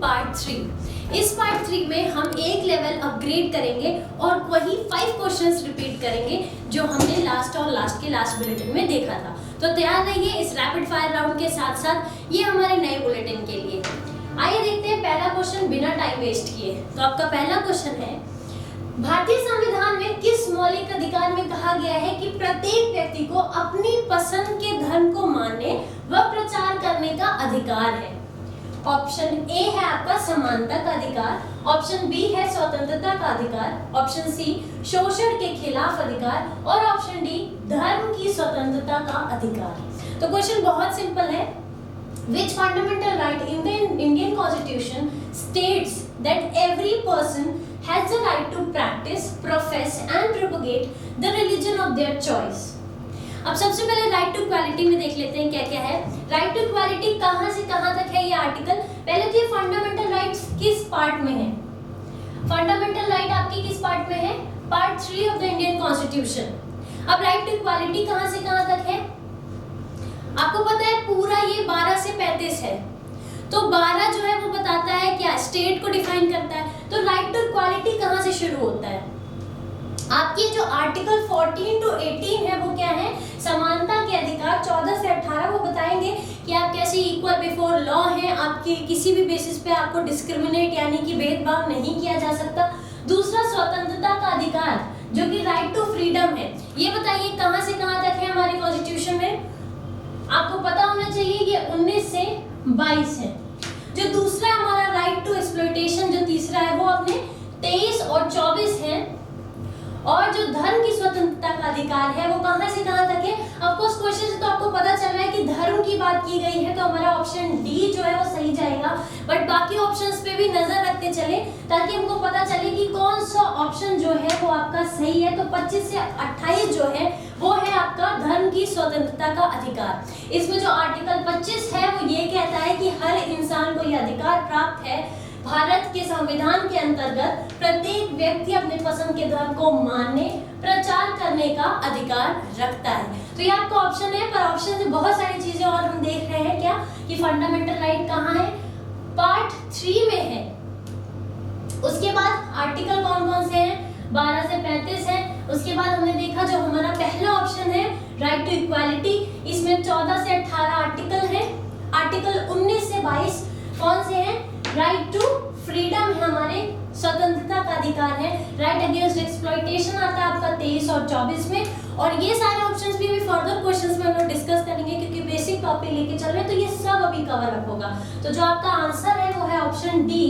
Part 3। इस part 3 में हम एक लेवल अपग्रेड करेंगे और वही 5 क्वेश्चंस रिपीट करेंगे जो हमने लास्ट के लास्ट बुलेटिन में देखा था। तो तैयार रहिए इस रैपिड फायर राउंड के साथ साथ ये हमारे नए बुलेटिन के लिए। आइए देखते हैं पहला क्वेश्चन बिना टाइम वेस्ट किए। तो आपका पहला क्वेश्चन है, भारतीय संविधान में किस मौलिक अधिकार में कहा गया है कि प्रत्येक व्यक्ति को अपनी पसंद के धर्म को मानने व प्रचार करने का अधिकार है? ऑप्शन ए है आपका समानता का अधिकार, ऑप्शन बी है स्वतंत्रता का अधिकार, ऑप्शन सी शोषण के खिलाफ अधिकार और ऑप्शन डी धर्म की स्वतंत्रता का अधिकार। तो क्वेश्चन बहुत सिंपल है। Which fundamental right in the Indian Constitution states that every person has the right to practice, profess and propagate the religion of their choice? अब सबसे पहले राइट टू इक्वालिटी में देख लेते हैं क्या क्या है। राइट टू इक्वालिटी कहाँ से कहाँ तक है ये आर्टिकल? पहले तो ये फंडामेंटल राइट्स किस पार्ट में है? फंडामेंटल राइट आपकी किस पार्ट में है? Part 3 of the Indian constitution. अब राइट टू इक्वालिटी कहाँ से कहाँ तक है? आपको पता है पूरा ये 12 से 35 है। तो 12 जो है वो बताता है क्या? स्टेट को डिफाइन करता है। तो राइट टू इक्वालिटी कहाँ से शुरू होता है? आपके जो आर्टिकल 14 to 18 है वो क्या है? समानता के अधिकार। 14 से 18 वो बताएंगे कि आप कैसे इक्वल बिफोर लॉ हैं, आपके किसी भी बेसिस पे आपको डिस्क्रिमिनेट यानी कि भेदभाव नहीं किया जा सकता। दूसरा स्वतंत्रता का अधिकार जो कि राइट टू फ्रीडम है। ये बताइए कहाँ से कहाँ तक है हमारे कॉन्स्टिट्यूशन में? आपको पता होना चाहिए ये 19 से 22 है। जो दूसरा हमारा राइट टू एक्सप्लॉयटेशन जो तीसरा है वो अपने 23 और 24 है। और जो धर्म की स्वतंत्रता का अधिकार है वो कहां से कहां तक है? ऑफकोर्स क्वेश्चन से तो आपको पता चल रहा है कि धर्म की बात की गई है, तो हमारा ऑप्शन डी जो है वो सही जाएगा। बट बाकी ऑप्शंस पे भी नजर रखते चले ताकि हमको पता चले कि कौन सा ऑप्शन जो है वो आपका सही है। तो 25 से 28 जो है वो है आपका धर्म की स्वतंत्रता का अधिकार। इसमें जो आर्टिकल 25 है वो ये कहता है कि हर इंसान को यह अधिकार प्राप्त है, भारत के संविधान के अंतर्गत प्रत्येक व्यक्ति अपने पसंद के धर्म को मानने, प्रचार करने का अधिकार रखता है। तो ये आपका ऑप्शन है, पर ऑप्शन से बहुत सारी चीजें और हम देख रहे हैं क्या कि फंडामेंटल राइट कहाँ है? पार्ट 3 में है। उसके बाद आर्टिकल कौन कौन से हैं? 12 से 35 है। उसके बाद हमने देखा जो हमारा पहला ऑप्शन है राइट टू इक्वालिटी, इसमें 14 से 18 आर्टिकल है। आर्टिकल 19 से 22 कौन से हैं? राइट टू फ्रीडम है, हमारे स्वतंत्रता का अधिकार है। राइट अगेंस्ट एक्सप्लॉयटेशन आता है आपका 23 और 24 में। और ये सारे ऑप्शंस भी फर्दर क्वेश्चंस में हम लोग डिस्कस करेंगे क्योंकि बेसिक टॉपिक लेके चल रहे हैं, तो ये सब अभी कवर अप होगा। तो जो आपका आंसर है वो है ऑप्शन डी।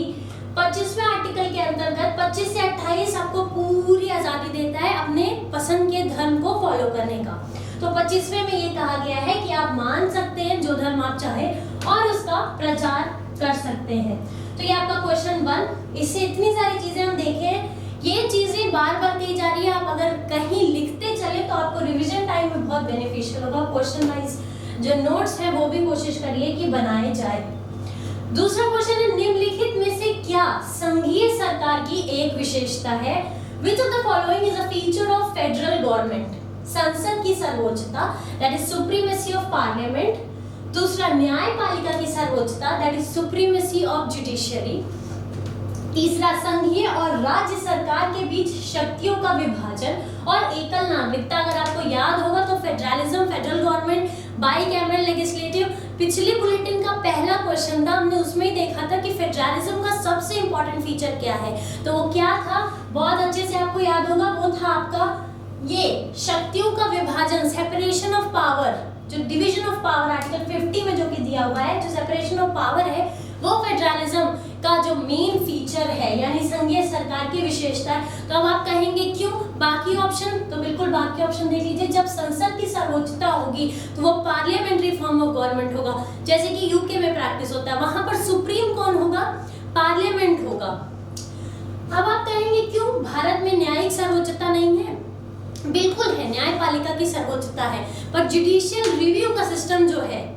25वें आर्टिकल के अंतर्गत 25 से 28 आपको पूरी आजादी देता है अपने पसंद के धर्म को फॉलो करने का। तो 25वें में ये कहा गया है कि आप मान सकते हैं जो धर्म आप चाहे और उसका प्रचार कर सकते हैं। तो ये आपका क्वेश्चन 1। इससे इतनी सारी चीजें हम देखें, ये चीजें बार बार कही जा रही है, आप अगर कहीं लिखते चले तो आपको रिवीजन टाइम में बहुत बेनिफिशियल होगा। क्वेश्चन वाइज जो नोट्स है वो भी कोशिश करिए कि बनाए जाए। दूसरा क्वेश्चन है, निम्नलिखित में से क्या संघीय सरकार की एक विशेषता है? Which of the following is a feature of federal government? संसद की सर्वोच्चता, that is supremacy of parliament। दूसरा न्यायपालिका की सर्वोच्चता, that is supremacy of judiciary. तीसरा संघीय और राज्य सरकार के बीच शक्तियों का विभाजन और एकल नागरिकता। अगर आपको याद होगा तो federalism, federal government, bicameral legislative पिछले बुलेटिन का पहला क्वेश्चन था, हमने उसमें ही देखा था कि फेडरलिज्म का सबसे इंपॉर्टेंट फीचर क्या है। तो वो क्या था? बहुत अच्छे से आपको याद होगा, वो था आपका ये शक्तियों का विभाजन, सेपरेशन ऑफ पावर। जो डिवीजन ऑफ पावर आर्टिकल 50 में जो कि दिया हुआ है, जो सेपरेशन ऑफ पावर है वो फेडरलिज्म का जो मेन फीचर है यानी संघीय सरकार की विशेषता है। तो अब आप कहेंगे क्यों? बाकी ऑप्शन तो बिल्कुल बाकी ऑप्शन देख लीजिए। जब संसद की सर्वोच्चता होगी तो वो पार्लियामेंट्री फॉर्म ऑफ गवर्नमेंट होगा, जैसे कि यूके में प्रैक्टिस होता है, वहां पर सुप्रीम कौन होगा? पार्लियामेंट होगा। अब आप कहेंगे क्यों भारत में न्यायिक सर्वोच्चता नहीं है? बिल्कुल है, न्यायपालिका की सर्वोच्चता है, पर जुडिशियल रिव्यू का सिस्टम जो है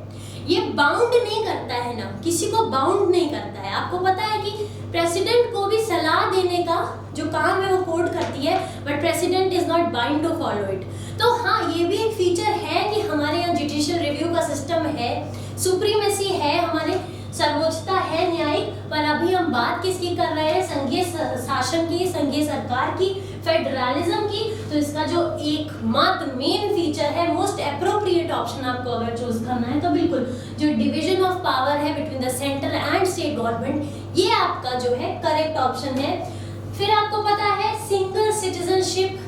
ये बाउंड नहीं करता है ना, किसी को बाउंड नहीं करता है। आपको पता है कि प्रेसिडेंट को भी सलाह देने का जो काम है वो कोर्ट करती है, but president is not bind to follow it. तो हाँ, ये भी एक फीचर है कि हमारे यहाँ जुडिशियल रिव्यू का सिस्टम है, सुप्रीमेसी है, हमारे सर्वोच्चता है न्यायिक, पर अभी हम बात किसकी कर रहे हैं, संघीय शासन की, संघीय सरकार की, फेडरलिज्म की। तो इसका जो एकमात्र मेन फीचर है, मोस्ट एप्रोप्रिएट ऑप्शन आपको अगर चूज करना है तो बिल्कुल जो डिवीजन ऑफ पावर है between the centre and state government, ये आपका जो है करेक्ट ऑप्शन है। फिर आपको पता है सिंगल सिटीजनशिप,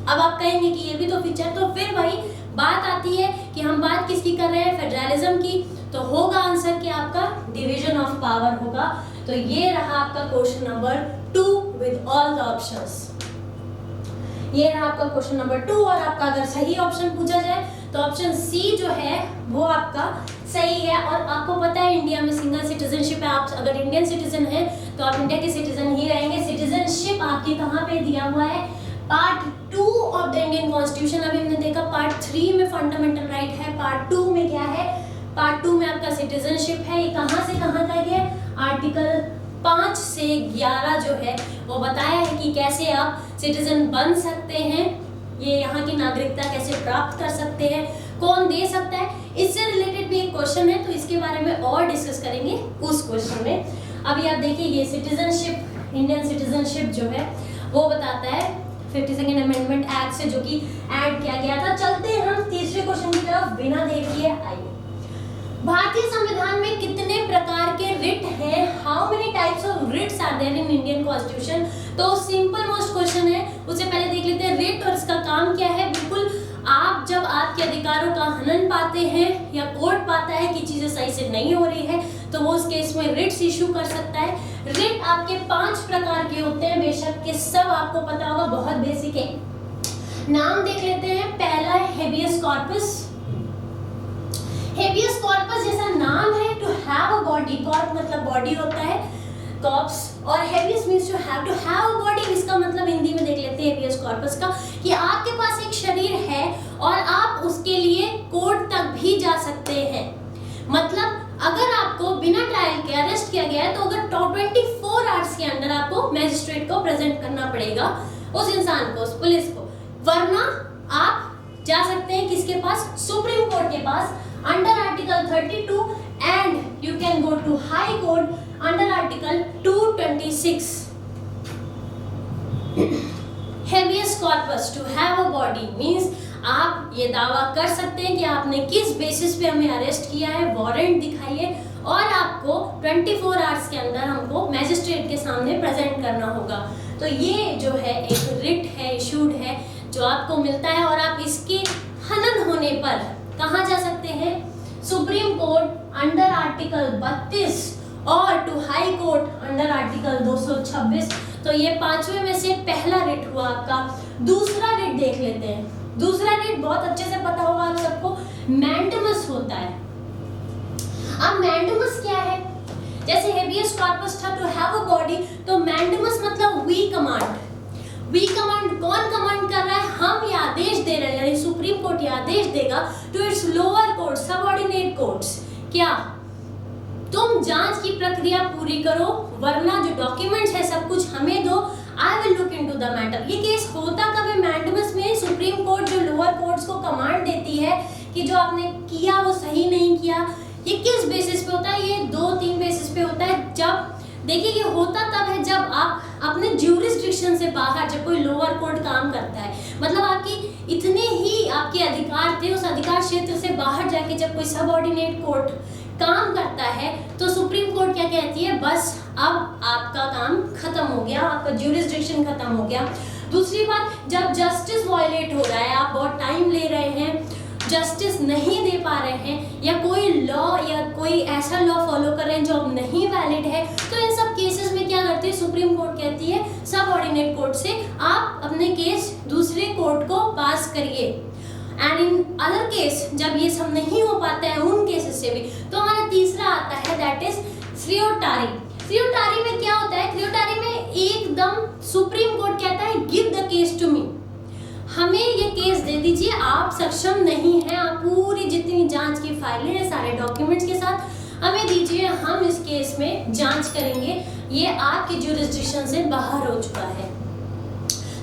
अब आप कहेंगे कि ये भी तो फीचर, तो फिर वही बात आती है कि हम बात किसकी कर रहे हैं, फेडरलिज्म की, तो होगा आंसर कि आपका डिवीजन ऑफ पावर होगा। तो ये रहा आपका question number 2 with all the options. ये रहा आपका क्वेश्चन नंबर 2, और आपका अगर सही ऑप्शन पूछा जाए तो ऑप्शन सी जो है वो आपका सही है। और आपको पता है इंडिया में सिंगल सिटीजनशिप है, आप अगर इंडियन सिटीजन है तो आप इंडिया के सिटीजन ही रहेंगे। सिटीजनशिप आपकी कहाँ पे दिया हुआ है, part 2 of the Indian constitution. अभी हमने देखा पार्ट 3 में फंडामेंटल राइट है, पार्ट 2 में क्या है, पार्ट 2 में आपका सिटीजनशिप है। ये कहाँ से कहाँ तक है, आर्टिकल 5 से 11 जो है वो बताया है कि कैसे आप सिटीजन बन सकते हैं, ये यहाँ की नागरिकता कैसे प्राप्त कर सकते हैं, कौन दे सकता है। इससे रिलेटेड भी एक क्वेश्चन है, तो इसके बारे में और डिस्कस करेंगे उस क्वेश्चन में। अभी आप देखिए ये सिटीजनशिप, इंडियन सिटीजनशिप जो है वो बताता है 52nd अमेंडमेंट एक्ट से जो कि ऐड किया गया था। चलते हैं हम तीसरे क्वेश्चन की तरफ बिना देर किए, आइए। भारतीय संविधान में कितने प्रकार के रिट हैं, how many types of writs are there in Indian constitution. तो सिंपल मोस्ट क्वेश्चन है, उससे पहले देख लेते हैं रिट और इसका काम क्या है। बिल्कुल आप जब आपके अधिकारों का हनन पाते हैं या कोर्ट पाता है कि चीजें सही से नहीं हो रही है तो वो उस केस में रिट्स इशू कर सकता है। रिट आपके 5 प्रकार के होते हैं, बेशक के सब आपको पता होगा, बहुत बेसिक है। नाम देख लेते हैं। पहला है हेबियस कॉर्पस। हेबियस कॉर्पस जैसा नाम है, to have a body, corp मतलब बॉडी होता है, कॉर्प्स, और habeas means to have a body. इसका मतलब हिंदी में देख लेते हैं हेबियस कॉर्पस का, कि आपके पास एक शरीर है और आप उसके लिए कोर्ट तक भी जा सकते हैं। मतलब अगर आपको बिना ट्रायल के अरेस्ट किया गया है तो अगर 24 आवर्स के अंदर आपको मैजिस्ट्रेट को प्रेजेंट करना पड़ेगा, उस इंसान को, उस पुलिस को, वरना आप जा सकते हैं किसके पास, सुप्रीम कोर्ट के पास, under article 32 and you can go to high court under article 226। Habeas corpus, to have a body means आप ये दावा कर सकते हैं कि आपने किस बेसिस पे हमें अरेस्ट किया है, वारंट दिखाइए, और आपको 24 आवर्स के अंदर हमको मैजिस्ट्रेट के सामने प्रेजेंट करना होगा। तो ये जो है एक रिट है, इशूड है, जो आपको मिलता है, और आप इसके हनन होने पर कहाँ जा सकते हैं, सुप्रीम कोर्ट अंडर आर्टिकल 32 और to high court under article 226। तो ये 5वें में से पहला रिट हुआ आपका। दूसरा रिट देख लेते हैं। दूसरा रिट बहुत अच्छे से पता होगा आप सबको, मैंडेमस होता है। अब मैंडेमस क्या है, जैसे हेबियस कॉर्पस था टू हैव अ बॉडी, तो मैंडेमस मतलब वी कमांड। वी कमांड कौन कमांड कर रहा है, हम ये आदेश दे रहे हैं, यानी सुप्रीम कोर्ट ये आदेश देगा to its lower court, subordinate courts, क्या तुम जांच की प्रक्रिया पूरी करो, वरना जो डॉक्यूमेंट्स है सब कुछ हमें दो, I will look into the matter. ये केस होता कब है, मैंडेमस में सुप्रीम कोर्ट जो लोअर कोर्ट्स को कमांड देती है कि जो आपने किया वो सही नहीं किया। ये किस बेसिस पे होता है, ये 2-3 बेसिस पे होता है। जब देखिए ये होता तब है जब आप अपने ज्यूरिसडिक्शन से बाहर, जब कोई लोअर कोर्ट काम करता है, मतलब आपकी इतने ही आपके अधिकार थे, उस अधिकार क्षेत्र से बाहर जाके जब कोई सबऑर्डिनेट कोर्ट काम करता है तो सुप्रीम कोर्ट क्या कहती है, बस अब आपका काम खत्म हो गया, आपका ज्यूरिसडिक्शन खत्म हो गया। दूसरी बात, जब जस्टिस वायलेट हो रहा है, आप बहुत टाइम ले रहे हैं, जस्टिस नहीं दे पा रहे हैं, या कोई लॉ या कोई ऐसा लॉ फॉलो कर रहे हैं जो अब नहीं वैलिड है, तो इन सब केसेस में क्या करती है सुप्रीम कोर्ट, कहती है सबऑर्डिनेट कोर्ट से आप अपने केस दूसरे कोर्ट को पास करिए। एंड इन अदर केस जब ये सब नहीं हो पाता है उन केसेस से भी, तो हमारा तीसरा आता है दैट इज श्रियोटारी। श्रियोटारी में क्या होता है, श्रियोटारी में एकदम सुप्रीम कोर्ट कहता है give the case to me, हमें ये केस दे दीजिए, आप सक्षम नहीं हैं, आप पूरी जितनी जांच की फाइलें हैं सारे डॉक्यूमेंट्स के साथ हमें दीजिए, हम इस केस में जांच करेंगे, ये आपके ज्यूरिसडिक्शन से बाहर हो चुका है।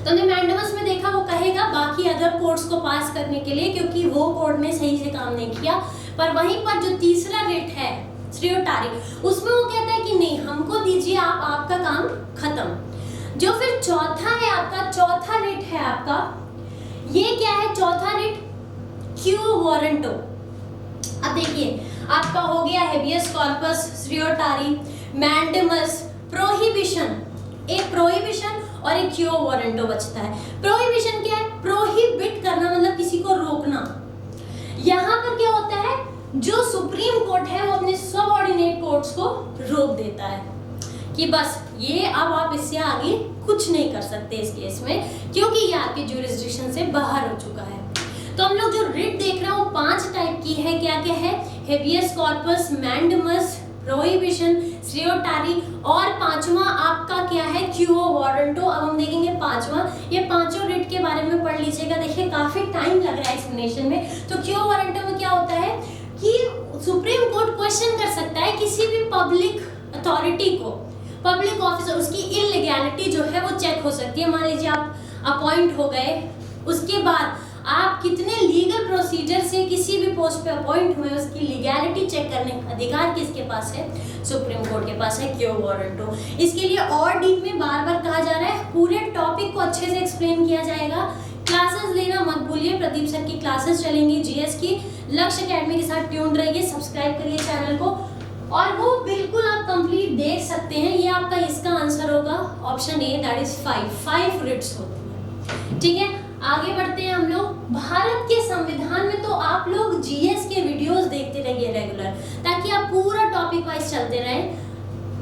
तो हमने मैंडेमस में देखा वो कहेगा बाकी अदर कोर्ट्स को पास करने के लिए, क्योंकि वो कोर्ट ने सही से काम नहीं किया। पर वहीं पर जो तीसरा रिट है श्रियोटारी, उसमें वो कहता है कि नहीं हमको दीजिए आप, आपका काम खत्म। जो फिर चौथा है आपका, चौथा रिट है आपका, ये क्या है चौथा रिट, क्यू वारंटो। अब देखिए आपका हो गया हेबियस कॉर्पस, श्रियोटारी, मैंडेमस, प्रोहिबिशन, एक प्रोहिबिशन और एक क्यू वारंटो बचता है। प्रोहिबिशन क्या है, प्रोहिबिट करना मतलब किसी को रोकना। यहाँ पर क्या होता है, जो सुप्रीम कोर्ट है वो अपने सबऑर्डिनेट कोर्ट्स को रोक देता है कि बस ये अब आप इससे आगे कुछ नहीं कर सकते इस केस में, क्योंकि ये आपके ज्यूरिसडिक्शन से बाहर हो चुका है। तो हम लोग जो रिट देख रहे हैं वो 5 टाइप की है। क्या क्या है, हेबियस कॉर्पस, मैंडेमस, प्रोहिबिशन, श्रियोटारी और पांचवा आपका क्या है, क्यू वारंटो। अब हम देखेंगे पांचवा, ये पांचों रिट के बारे में पढ़ लीजिएगा। देखिए काफी टाइम लग रहा है एक्सप्लेनेशन में। तो क्यू वारंटो में क्या होता है कि सुप्रीम कोर्ट क्वेश्चन कर सकता है किसी भी पब्लिक अथॉरिटी को, पब्लिक ऑफिसर, उसकी इलीगैलिटी जो है वो चेक हो सकती है। मान लीजिए आप अपॉइंट हो गए, उसके बाद आप कितने लीगल प्रोसीजर से किसी भी पोस्ट पे अपॉइंट हुए, उसकी लीगैलिटी चेक करने का अधिकार किसके पास है, सुप्रीम कोर्ट के पास है, क्यू वारंटो। इसके लिए और डीप में बार बार कहा जा रहा है, पूरे टॉपिक को अच्छे से एक्सप्लेन किया जाएगा। क्लासेस लेना मत भूलिए, प्रदीप सर की क्लासेस चलेंगी जीएस की। लक्ष्य एकेडमी के साथ ट्यून रहिए, सब्सक्राइब करिए चैनल को और वो बिल्कुल आप कंप्लीट देख सकते हैं। ये आपका इसका आंसर होगा option A, that is 5 writs होती है। ठीक है, आगे बढ़ते हैं हम लोग। भारत के संविधान में तो आप लोग जीएस के वीडियोस देखते रहिए रेगुलर, ताकि आप पूरा टॉपिक वाइज चलते रहें।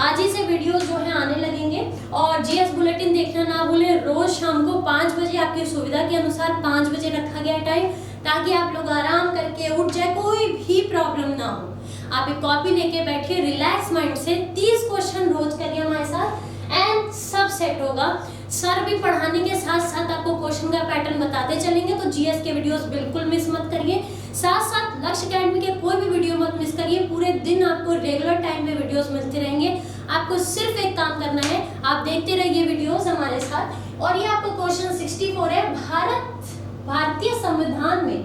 आज ही से वीडियोस जो है आने लगेंगे और जीएस बुलेटिन देखना ना भूलें। रोज शाम को 5 बजे आपकी सुविधा के अनुसार 5 बजे रखा गया टाइम, ताकि आप लोग आराम करके उठ जाए, कोई भी प्रॉब्लम ना हो। आप एक कॉपी लेके बैठिए, रिलैक्स माइंड से 30 क्वेश्चन रोज करिए हमारे साथ एंड सब सेट होगा। सर भी पढ़ाने के साथ साथ आपको क्वेश्चन का पैटर्न बताते चलेंगे, तो जीएस के वीडियोस बिल्कुल मिस मत करिए। साथ साथ लक्ष्य एकेडमी के कोई भी वीडियो मत मिस करिए। पूरे दिन आपको रेगुलर टाइम पे वीडियोस मिलते रहेंगे। आपको सिर्फ एक काम करना है, आप देखते रहिए वीडियोस हमारे साथ। और ये आपको क्वेश्चन 64 है, भारतीय संविधान में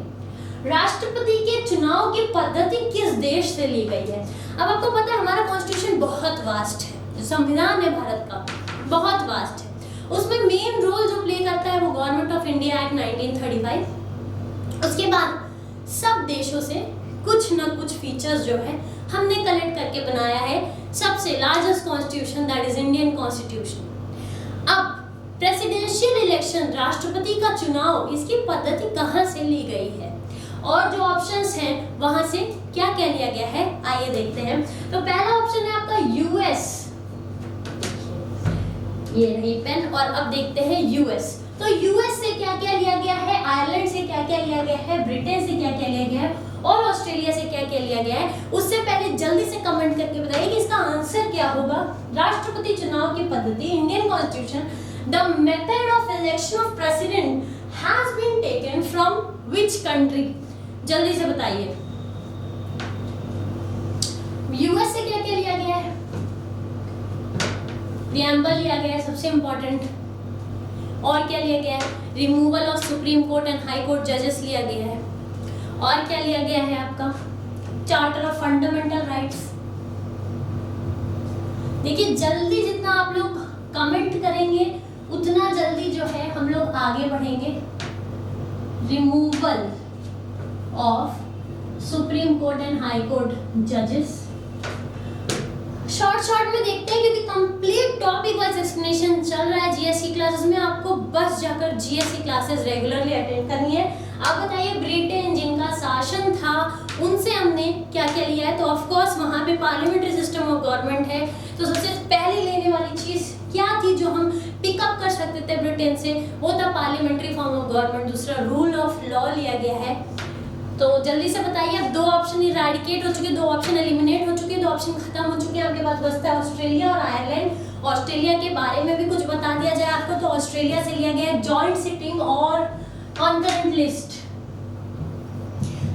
राष्ट्रपति के चुनाव की पद्धति किस देश से ली गई है। अब आपको पता है हमारा कॉन्स्टिट्यूशन बहुत वास्ट है, जो संविधान है भारत का बहुत वास्ट है। उसमें मेन रोल जो प्ले करता है वो गवर्नमेंट ऑफ इंडिया एक्ट 1935। उसके बाद सब देशों से कुछ ना कुछ फीचर्स जो है हमने कलेक्ट करके बनाया है सबसे largest constitution, that is Indian constitution. अब प्रेसिडेंशियल इलेक्शन, राष्ट्रपति का चुनाव, इसकी पद्धति कहाँ से ली गई है और जो ऑप्शंस हैं वहां से क्या क्या लिया गया है, आइए देखते हैं। तो पहला ऑप्शन है आपका यूएस, ये रही पेन, और अब देखते हैं यूएस। तो यूएस से क्या क्या लिया गया है, आयरलैंड से क्या क्या लिया गया है, ब्रिटेन से क्या क्या लिया गया है और ऑस्ट्रेलिया से क्या क्या लिया गया है। उससे पहले जल्दी से कमेंट करके बताइए कि इसका आंसर क्या होगा। राष्ट्रपति चुनाव की पद्धति, Indian constitution, the method of election of president has been taken from which country, जल्दी से बताइए। यूएस से क्या क्या लिया गया है, प्रियम्बल लिया गया है सबसे इंपॉर्टेंट, और क्या लिया गया है, removal of supreme court and high court जजेस लिया गया है, और क्या लिया गया है आपका चार्टर ऑफ फंडामेंटल राइट्स। देखिए जल्दी जितना आप लोग कमेंट करेंगे उतना जल्दी जो है हम लोग आगे बढ़ेंगे। Removal of supreme court and high court जजेस, शॉर्ट में देखते हैं क्योंकि कंप्लीट टॉपिक वाइज एक्सप्लेनेशन चल रहा है जीएस की क्लासेस में। आपको बस जाकर जीएस की क्लासेस रेगुलरली अटेंड करनी है। आप बताइए ब्रिटेन जिनका शासन था उनसे हमने क्या क्या लिया है, तो ऑफ कोर्स वहां पे पार्लियामेंट्री सिस्टम ऑफ गवर्नमेंट है। तो सबसे पहले लेने वाली चीज क्या थी जो हम पिकअप कर सकते थे ब्रिटेन से, वो था पार्लियामेंट्री फॉर्म ऑफ गवर्नमेंट। दूसरा रूल ऑफ लॉ लिया गया है। तो जल्दी से बताइए, अब 2 ऑप्शन इरेडिकेट हो चुके, 2 ऑप्शन एलिमिनेट हो चुके, 2 ऑप्शन खत्म हो चुके हैं। आपके पास बचता है ऑस्ट्रेलिया और आयरलैंड। ऑस्ट्रेलिया के बारे में भी कुछ बता दिया जाए आपको, तो ऑस्ट्रेलिया से लिया गया है जॉइंट सिटिंग और कॉन्करेंट लिस्ट,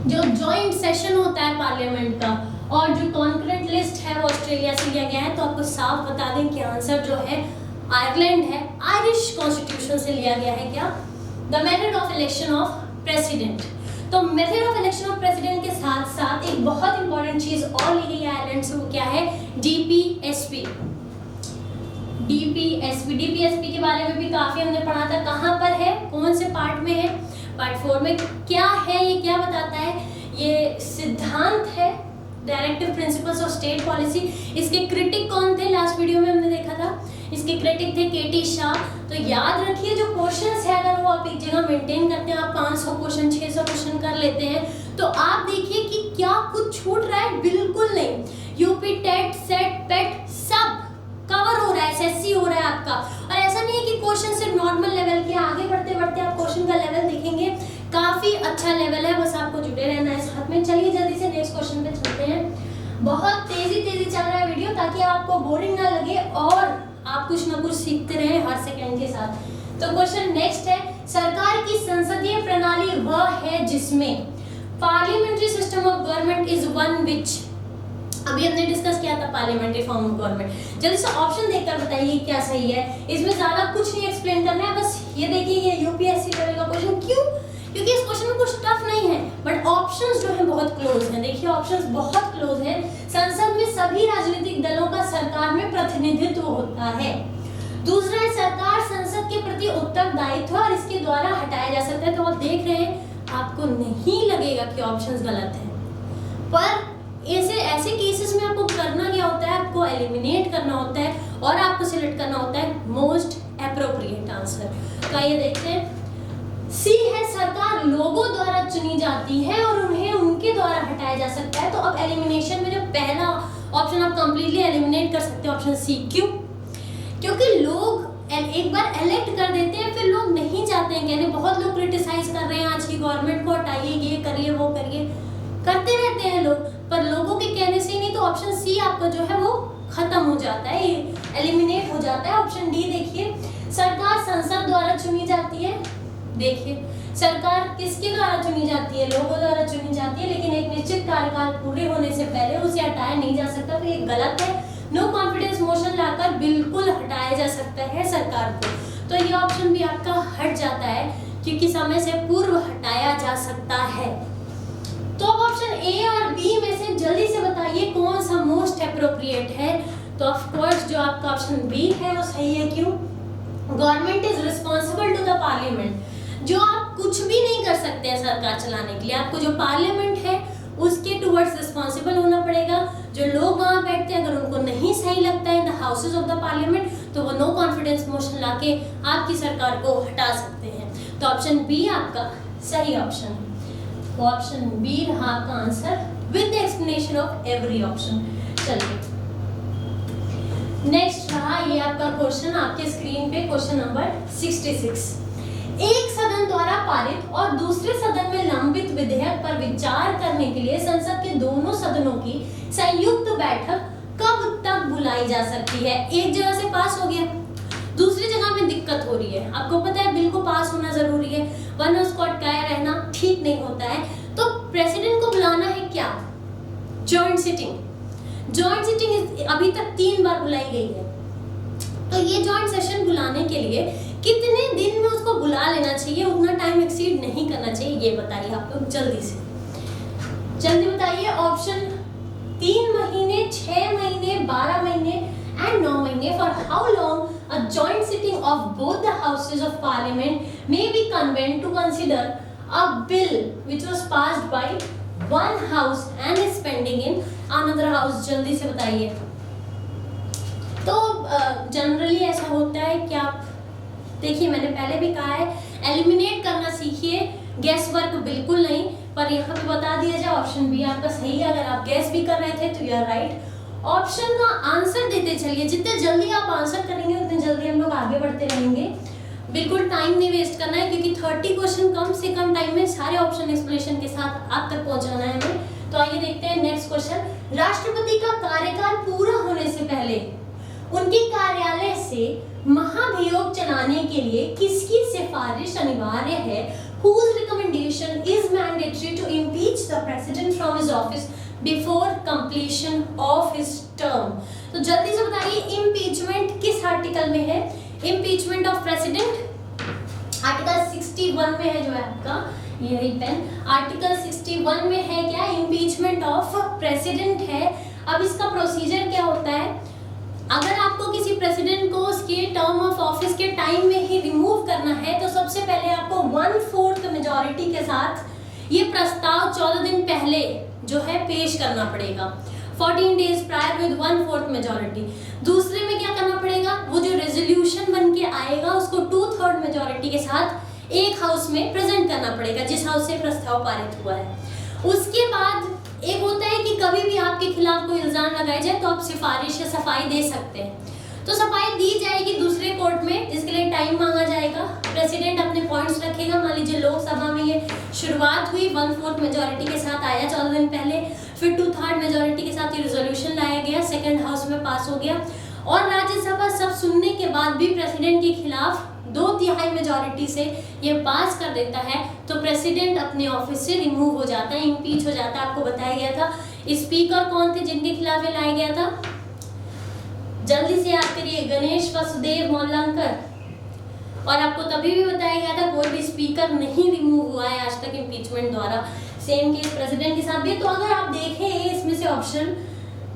जो जॉइंट सेशन होता है पार्लियामेंट का, और जो कॉन्करेंट लिस्ट है वो ऑस्ट्रेलिया से लिया गया है। तो आपको साफ बता दें कि आंसर जो है आयरलैंड है, आयरिश कॉन्स्टिट्यूशन से लिया गया है। क्या, the method of election of president. तो method of election of president के साथ साथ एक बहुत इंपॉर्टेंट चीज और ली गई है आयरलैंड से, वो क्या है? डीपीएसपी। डीपीएसपी के बारे में भी काफी हमने पढ़ा था। कहाँ पर है, कौन से पार्ट में है? पार्ट 4 में। क्या है ये, क्या बताता है? ये सिद्धांत है, directive principles of state policy. इसके क्रिटिक कौन थे? लास्ट वीडियो में हमने देखा था, इसके क्रिटिक थे केटी शाह। तो याद रखिए जो क्वेश्चंस है अगर वो आप एक जगह मेंटेन करते हैं, आप 500 क्वेश्चन 600 क्वेश्चन कर लेते हैं, तो आप देखिए कि क्या कुछ छूट रहा है? बिल्कुल नहीं। यूपी टेट सेट पेट सब कवर हो रहा है, एसएससी हो रहा है आपका। और ऐसा नहीं है कि क्वेश्चन सिर्फ नॉर्मल लेवल के, आगे बढ़ते बढ़ते आप क्वेश्चन का लेवल देखेंगे काफी अच्छा लेवल है, बस आपको जुड़े रहना है साथ में। चलिए जल्दी से नेक्स्ट क्वेश्चन पे चलते हैं। बहुत तेजी चल रहा है वीडियो ताकि आपको बोरिंग ना लगे और आप कुछ ना कुछ सीखते रहे हर सेकंड के साथ। तो क्वेश्चन नेक्स्ट है, सरकार की संसदीय प्रणाली वह है जिसमें parliamentary system of government is one which. अभी हमने डिस्कस किया था पार्लियामेंट्री फॉर्म ऑफ गवर्नमेंट। जल्दी से ऑप्शन देखकर बताइए क्या सही है। इसमें ज्यादा कुछ नहीं एक्सप्लेन करना है, बस ये देखिए ये यूपीएससी लेवल का क्वेश्चन। क्यों? क्योंकि इस क्वेश्चन में कुछ टफ नहीं है, बट ऑप्शंस जो है बहुत क्लोज हैं। देखिए ऑप्शंस बहुत क्लोज हैं। संसद में सभी राजनीतिक दलों का सरकार में प्रतिनिधित्व होता है। दूसरा है, सरकार संसद के प्रति उत्तरदायित्व और इसके द्वारा हटाया जा सकता है। तो आप देख रहे हैं, आपको नहीं लगेगा कि ऑप्शंस गलत हैं, पर ऐसे केसेस में आपको करना क्या होता है? आपको एलिमिनेट करना होता है और आपको सिलेक्ट करना होता है मोस्ट एप्रोप्रिएट आंसर। तो आइए देखते हैं। सी है, सरकार लोगों द्वारा चुनी जाती है और उन्हें उनके द्वारा हटाया जा सकता है। तो अब एलिमिनेशन में जो पहला ऑप्शन आप कंप्लीटली एलिमिनेट कर सकते हैं, ऑप्शन सी। क्यों? क्योंकि लोग एक बार इलेक्ट कर देते हैं, फिर लोग नहीं चाहते हैं। कहने बहुत लोग क्रिटिसाइज कर रहे हैं आज की गवर्नमेंट को, हटाइए, ये करिए, वो करिए, करते रहते हैं लोग, पर लोगों के कहने से ही नहीं। तो ऑप्शन सी आपका जो है वो खत्म हो जाता है, एलिमिनेट हो जाता है। ऑप्शन डी देखिए, सरकार संसद द्वारा चुनी जाती है। देखिए सरकार किसके द्वारा चुनी जाती है? लोगों द्वारा चुनी जाती है, लेकिन एक निश्चित कार्यकाल पूरे होने से पहले उसे हटाया नहीं जा सकता। तो ये गलत है। नो कॉन्फिडेंस मोशन लाकर बिल्कुल हटाया जा सकता है सरकार को। तो ये ऑप्शन भी आपका हट जाता है, क्योंकि समय से पूर्व हटाया जा सकता है। तो अब ऑप्शन ए और बी में से जल्दी से बताइए कौन सा मोस्ट एप्रोप्रिएट है। तो ऑफ कोर्स जो आपका ऑप्शन बी है वो सही है। क्यों? Government is responsible to the parliament. जो आप कुछ भी नहीं कर सकते हैं सरकार चलाने के लिए, आपको जो पार्लियामेंट है उसके टुवर्ड्स रिस्पॉन्सिबल होना पड़ेगा। जो लोग वहां बैठते हैं, अगर उनको नहीं सही लगता है in the houses of the parliament, तो वो नो कॉन्फिडेंस मोशन लाके आपकी सरकार को हटा सकते हैं। तो ऑप्शन बी आपका सही ऑप्शन है। तो ऑप्शन बी रहा आपका answer with the explanation of every option. चलिए नेक्स्ट रहा ये आपका क्वेश्चन आपके स्क्रीन पे, क्वेश्चन नंबर 66। एक सदन द्वारा पारित और दूसरे सदन में लंबित विधेयक पर विचार करने के लिए संसद के दोनों सदनों की संयुक्त बैठक कब तक बुलाई जा सकती है? एक जगह से पास हो गया, दूसरी जगह में दिक्कत हो रही है। आपको पता है बिल को पास होना जरूरी है, वरना उसको अटकाया रहना ठीक नहीं होता है। तो प्रेसिडेंट को बुलाना है क्या? Joint sitting. जॉइंट सिटिंग अभी तक 3 बार बुलाई गई है। तो ये जॉइंट सेशन बुलाने के लिए कितने दिन में उसको बुला लेना चाहिए? उतना टाइम एक्सीड नहीं करना चाहिए, ये बताइए आप लोग जल्दी से, जल्दी बताइए। ऑप्शन 3 महीने, 6 महीने, 12 महीने एंड 9 महीने। For how long a joint sitting of both the houses of parliament may be convened to consider a bill which was passed by one house and is pending in another house. जल्दी से बताइए। तो generally ऐसा होता है कि आप देखिए, मैंने पहले भी कहा है एलिमिनेट करना सीखिए, गैस वर्क बिल्कुल नहीं। पर यहाँ पे बता दिया जाए ऑप्शन बी आपका सही है। अगर आप गैस भी कर रहे थे तो यू आर राइट। ऑप्शन का आंसर देते चलिए, जितने जल्दी आप आंसर करेंगे उतने जल्दी हम लोग आगे बढ़ते रहेंगे। बिल्कुल टाइम नहीं वेस्ट करना है, क्योंकि 30 क्वेश्चन कम से कम टाइम में सारे ऑप्शन एक्सप्लेनेशन के साथ आप तक पहुंचाना है हमें। तो आइए देखते हैं नेक्स्ट क्वेश्चन। राष्ट्रपति का कार्यकाल पूरा होने से पहले उनके कार्यालय से महाभियोग चलाने के लिए किसकी सिफारिश अनिवार्य है? Whose recommendation is mandatory to impeach the president from his office before completion of his term? तो जल्दी से बताइए इम्पीचमेंट किस आर्टिकल में है? इम्पीचमेंट ऑफ प्रेसिडेंट आर्टिकल 61 में है जो है आपका ये रही पेन, आर्टिकल 61 में है क्या, इम्पीचमेंट ऑफ प्रेसिडेंट है। अब इसका प्रोसीजर क्या होता है, अगर आपको किसी प्रेसिडेंट को उसके टर्म ऑफ ऑफिस के टाइम में ही रिमूव करना है तो सबसे पहले आपको 1/4 मेजॉरिटी के साथ ये प्रस्ताव 14 दिन पहले जो है पेश करना पड़ेगा, 14 डेज प्रायर विद 1/4 मेजॉरिटी। दूसरे में क्या करना पड़ेगा, वो जो रेजोल्यूशन बन के आएगा उसको 2/3 मेजॉरिटी के साथ एक हाउस में प्रेजेंट करना पड़ेगा जिस हाउस से प्रस्ताव पारित हुआ है। उसके बाद एक होता है कि कभी भी आपके खिलाफ कोई इल्जाम लगाया जाए तो आप सिफारिश या सफाई दे सकते हैं, तो सफाई दी जाएगी दूसरे कोर्ट में जिसके लिए टाइम मांगा जाएगा। प्रेसिडेंट अपने पॉइंट्स रखेगा, मान लीजिए लोकसभा में ये शुरुआत हुई 1/4 मेजॉरिटी के साथ आया 14 दिन पहले, फिर 2/3 मेजॉरिटी के साथ ये रेजोल्यूशन लाया गया, सेकंड हाउस में पास हो गया और राज्यसभा सब सुनने के बाद भी प्रेसिडेंट के खिलाफ 2/3 मेजॉरिटी से ये पास कर देता है तो प्रेसिडेंट अपने ऑफिस से रिमूव हो जाता है, इम्पीच हो जाता है। आपको बताया गया था स्पीकर कौन थे जिनके खिलाफ ये लाया गया था, जल्दी से याद करिए, गणेश वसुदेव मोलंकर। और आपको तभी भी बताया गया था कोई भी स्पीकर नहीं रिमूव हुआ है आज तक इम्पीचमेंट द्वारा। सेम केस प्रेसिडेंट के साथ भी। तो अगर आप देखें इसमें से ऑप्शन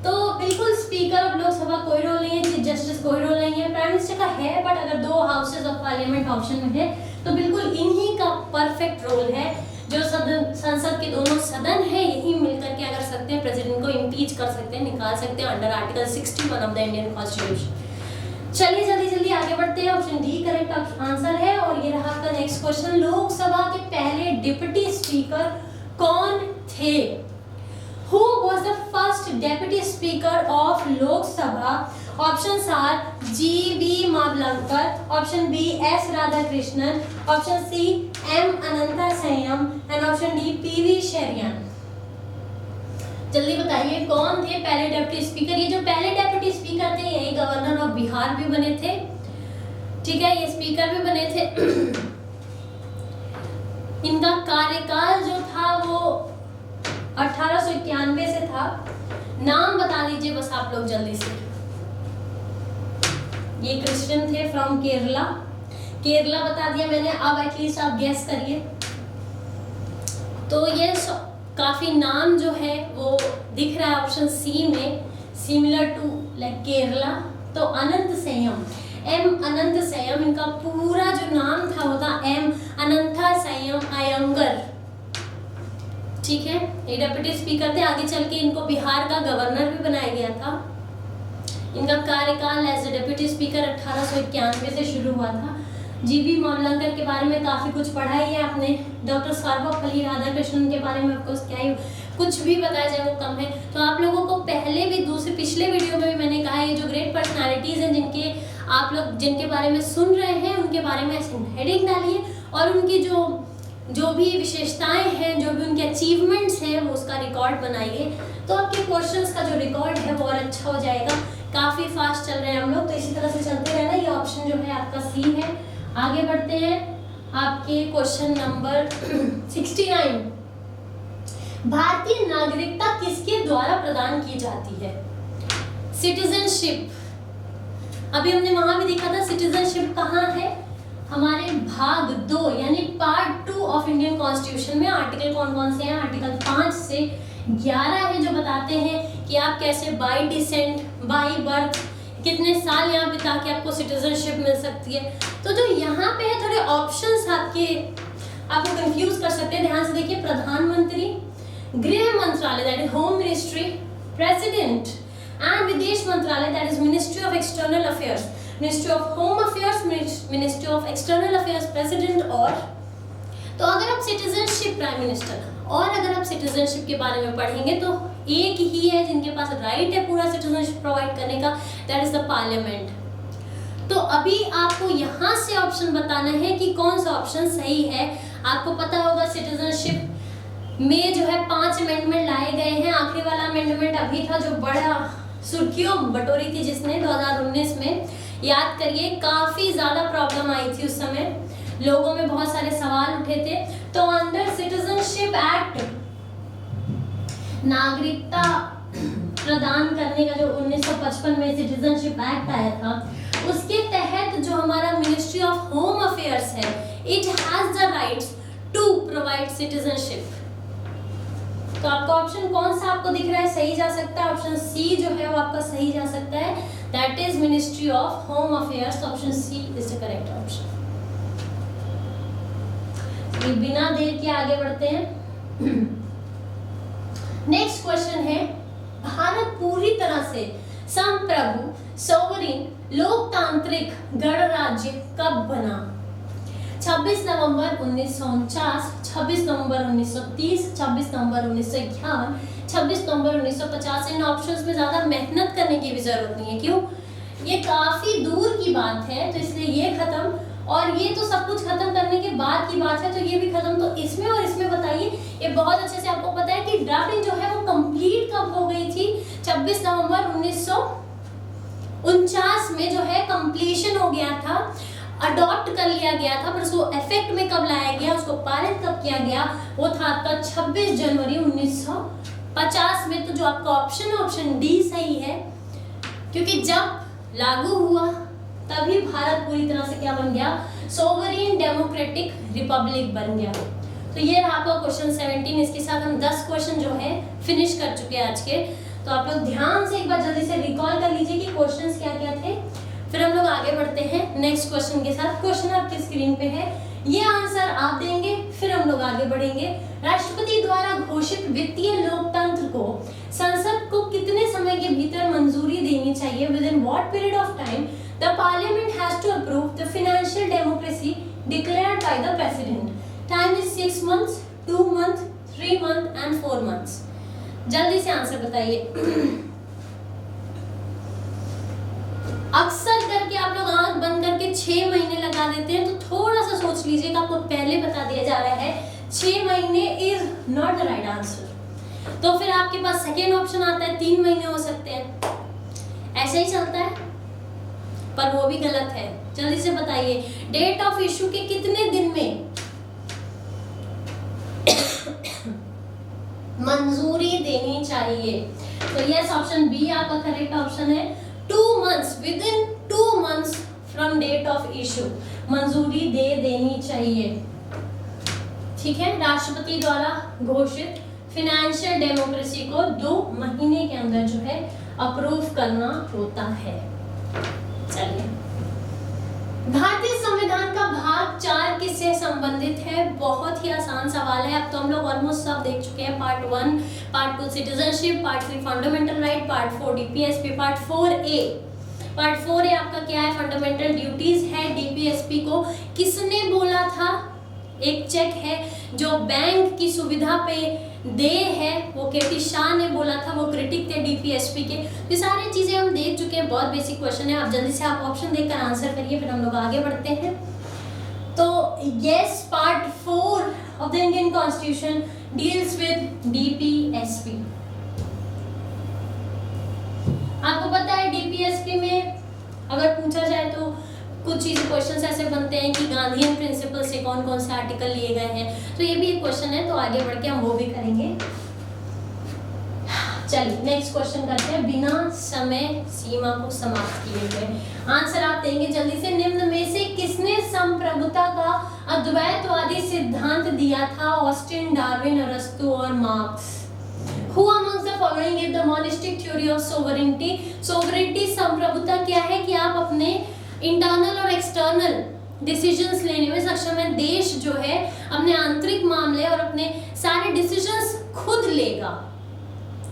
तो बिल्कुल स्पीकर ऑफ लोकसभा कोई रोल नहीं है, चीफ जस्टिस कोई रोल नहीं है, प्राइम मिनिस्टर का है, बट अगर 2 हाउसेज ऑफ पार्लियामेंट ऑप्शन में है तो बिल्कुल इन्हीं का परफेक्ट रोल है। जो संसद के दोनों सदन है यही मिलकर के अगर सकते हैं प्रेसिडेंट को इम्पीच कर सकते हैं, निकाल सकते हैं under article 61 of the Indian constitution. चलिए जल्दी जल्दी आगे बढ़ते हैं। ऑप्शन डी करेक्ट आंसर है। और ये रहा आपका नेक्स्ट क्वेश्चन, लोकसभा के पहले डिप्टी स्पीकर कौन थे? Who was the first deputy speaker of Lok Sabha? Options are G.V. Mavlankar, option B. S. Radhakrishnan, option C. M. Anantha Sanyam and option D. P.V. Sherian। जल्दी बताइए कौन थे पहले deputy speaker? ये जो पहले डेप्यूटी स्पीकर थे यही गवर्नर ऑफ बिहार भी बने थे, ठीक है, ये स्पीकर भी बने थे। इनका कार्यकाल जो था वो 1891 से था। नाम बता दीजिए बस आप लोग जल्दी से। ये क्रिश्चियन थे फ्रॉम केरला, केरला बता दिया मैंने, अब एटलीस्ट आप गेस करिए। तो ये काफी नाम जो है वो दिख रहा है ऑप्शन सी में, सिमिलर टू लाइक केरला। तो अनंत संयम, एम अनंत संयम, इनका पूरा जो नाम था वो था एम अनंथा संयम अयंगर, ठीक है। ये डेप्यूटी स्पीकर थे। आगे चल के इनको बिहार का गवर्नर भी बनाया गया था। इनका कार्यकाल एज ए डेप्यूटी स्पीकर 1891 से शुरू हुआ था। जीवी मावलंकर के बारे में काफी कुछ पढ़ा ही है आपने। डॉक्टर सर्वपल्ली राधाकृष्णन के बारे में आपको क्या ही कुछ भी बताया जाए वो कम है। तो आप लोगों को पहले भी दूसरे पिछले वीडियो में भी मैंने कहा है, ये जो ग्रेट पर्सनालिटीज हैं जिनके आप लोग जिनके बारे में सुन रहे हैं उनके बारे में ऐसे हेडिंग डालिए और उनकी जो भी विशेषताएं हैं, जो भी उनके अचीवमेंट्स हैं वो उसका रिकॉर्ड बनाइए, तो आपके क्वेश्चंस का जो रिकॉर्ड है वो और अच्छा हो जाएगा। काफ़ी फास्ट चल रहे हैं हम लोग, तो इसी तरह से चलते रहना। ये ऑप्शन जो है आपका सी है। आगे बढ़ते हैं आपके क्वेश्चन नंबर 69। भारतीय नागरिकता किसके द्वारा प्रदान की जाती है? सिटीजनशिप, अभी हमने वहां भी देखा था सिटीजनशिप कहाँ है, हमारे भाग 2 यानी पार्ट 2 ऑफ इंडियन कॉन्स्टिट्यूशन में। आर्टिकल कौन कौन से हैं? आर्टिकल 5 से 11 है जो बताते हैं कि आप कैसे बाय डिसेंट, बाय बर्थ, कितने साल यहाँ बिता के आपको सिटीजनशिप मिल सकती है। तो जो यहाँ पे है थोड़े ऑप्शंस आपको कंफ्यूज कर सकते हैं, ध्यान से देखिए। प्रधानमंत्री, गृह मंत्रालय that is home ministry, president and विदेश मंत्रालय that is ministry of external affairs, ministry of home affairs, ministry of external affairs, president. और तो अगर आप सिटीजनशिप, प्राइम मिनिस्टर, और अगर आप सिटीजनशिप के बारे में पढ़ेंगे तो एक ही है जिनके पास राइट है पूरा सिटीजनशिप प्रोवाइड करने का, दैट इज द पार्लियामेंट। तो अभी आपको यहाँ से ऑप्शन बताना है कि कौन सा ऑप्शन सही है। आपको पता होगा सिटीजनशिप में जो है 5 अमेंडमेंट लाए गए हैं। आखिरी वाला अमेंडमेंट अभी था जो बड़ा सुर्खियों बटोरी थी जिसने 2019 में, याद करिए, काफी ज्यादा प्रॉब्लम आई थी उस समय, लोगों में बहुत सारे सवाल उठे थे। तो अंडर सिटीजनशिप एक्ट, नागरिकता प्रदान करने का जो 1955 में सिटीजनशिप एक्ट आया था, उसके तहत जो हमारा मिनिस्ट्री ऑफ होम अफेयर्स है it has the rights to provide citizenship. तो आपका ऑप्शन कौन सा आपको दिख रहा है सही जा सकता है? ऑप्शन सी जो है वो आपका सही जा सकता है, that is ministry of home affairs. Option C is the correct option. बिना देर के आगे बढ़ते हैं। नेक्स्ट क्वेश्चन है, भारत पूरी तरह से संप्रभु सोवरिन लोकतांत्रिक गणराज्य कब बना? 26 नवंबर 1949, 26 नवंबर 1930, 26 नवंबर 1951, 26 नवंबर 1950। इन ऑप्शंस में ज्यादा मेहनत करने की भी जरूरत नहीं है। क्यों? ये काफी दूर की बात है, तो इसलिए ये खत्म, और ये तो सब कुछ खत्म करने के बाद की बात है, तो ये भी खत्म। तो इसमें और इसमें बताइए, ये बहुत अच्छे से आपको पता है कि ड्राफ्टिंग जो है वो कंप्लीट कब हो गई थी? 26 नवंबर 1949 में जो है कंप्लीशन हो गया था, अडॉप्ट कर लिया गया था, पर उसको इफेक्ट में कब लाया गया, उसको पारित कब किया गया, वो था आपका 26 जनवरी 1950 में। तो जो आपका ऑप्शन डी सही है, क्योंकि जब लागू हुआ तभी भारत पूरी तरह से क्या बन गया? सोवरेन डेमोक्रेटिक रिपब्लिक बन गया। तो ये रहा आपका क्वेश्चन 17। इसके साथ हम 10 क्वेश्चन जो है फिनिश कर चुके हैं आज के। तो आप लोग ध्यान से एक बार जल्दी से रिकॉल कर लीजिए कि क्वेश्चंस क्या क्या थे, फिर हम लोग आगे बढ़ते हैं नेक्स्ट क्वेश्चन के साथ। क्वेश्चन आपकी स्क्रीन पे है, ये आंसर आप देंगे, फिर हम लोग आगे बढ़ेंगे। राष्ट्रपति द्वारा घोषित वित्तीय लोकतंत्र को संसद को कितने समय के भीतर मंजूरी देनी चाहिए? With in what period of time the parliament has to approve the financial democracy declared by the president? Time is 6 months, 2 months, 3 months and 4 months। जल्दी से आंसर बताइए। अक्सर करके आप लोग आंख बंद करके 6 महीने लगा देते हैं, तो थोड़ा सा सोच लीजिएगा, आपको पहले बता दिया जा रहा है 6 महीने is not the right answer. तो फिर आपके पास सेकेंड ऑप्शन आता है 3 महीने हो सकते हैं, ऐसे ही चलता है, पर वो भी गलत है। जल्दी से बताइए, डेट ऑफ इशू के कितने दिन में मंजूरी देनी चाहिए? तो यस, ऑप्शन बी आपका करेक्ट ऑप्शन है। 2 months, within 2 months from date of issue मंजूरी दे देनी चाहिए। ठीक है, राष्ट्रपति द्वारा घोषित फाइनेंशियल डेमोक्रेसी को 2 महीने के अंदर जो है अप्रूव करना होता है। चलिए, भारतीय संविधान का भाग 4 किससे संबंधित है? बहुत ही आसान सवाल है। अब तो हम लोग ऑलमोस्ट सब देख चुके हैं। Part 1, part 2 citizenship, part 3 fundamental right, part 4 DPSP, part 4A। Part 4A आपका क्या है? फंडामेंटल ड्यूटीज है। डीपीएसपी को किसने बोला था? एक चेक है जो बैंक की सुविधा पे दे है, वो केटी शाह ने बोला था, वो क्रिटिक थे डीपीएसपी के। ये सारी चीजें हम देख चुके हैं, बहुत बेसिक क्वेश्चन है। आप जल्दी से आप ऑप्शन देखकर आंसर करिए, फिर हम लोग आगे बढ़ते हैं। तो yes, part 4 of the Indian constitution deals with DPSP. आपको पता है डीपीएसपी में अगर पूछा जाए तो कुछ चीज क्वेश्चंस ऐसे बनते हैं कि गांधीयन प्रिंसिपल से कौन कौन से आर्टिकल लिए गए हैं, तो ये भी एक क्वेश्चन है। तो आगे बढ़ के हम वो भी करेंगे। चलिए नेक्स्ट क्वेश्चन करते हैं, बिना समय सीमा को समाप्त किए हुए। आंसर आप देंगे जल्दी से। निम्न में से किसने संप्रभुता का अद्वैतवादी सिद्धांत दिया था? ऑस्टिन, डार्विन, अरस्तु और marks. Who amongst the following is the monistic theory of sovereignty? Sovereignty संप्रभुता क्या है कि आप अपने इंटरनल और एक्सटर्नल डिसीजंस लेने में सक्षम है। देश जो है अपने आंतरिक मामले और अपने सारे डिसीजंस खुद लेगा,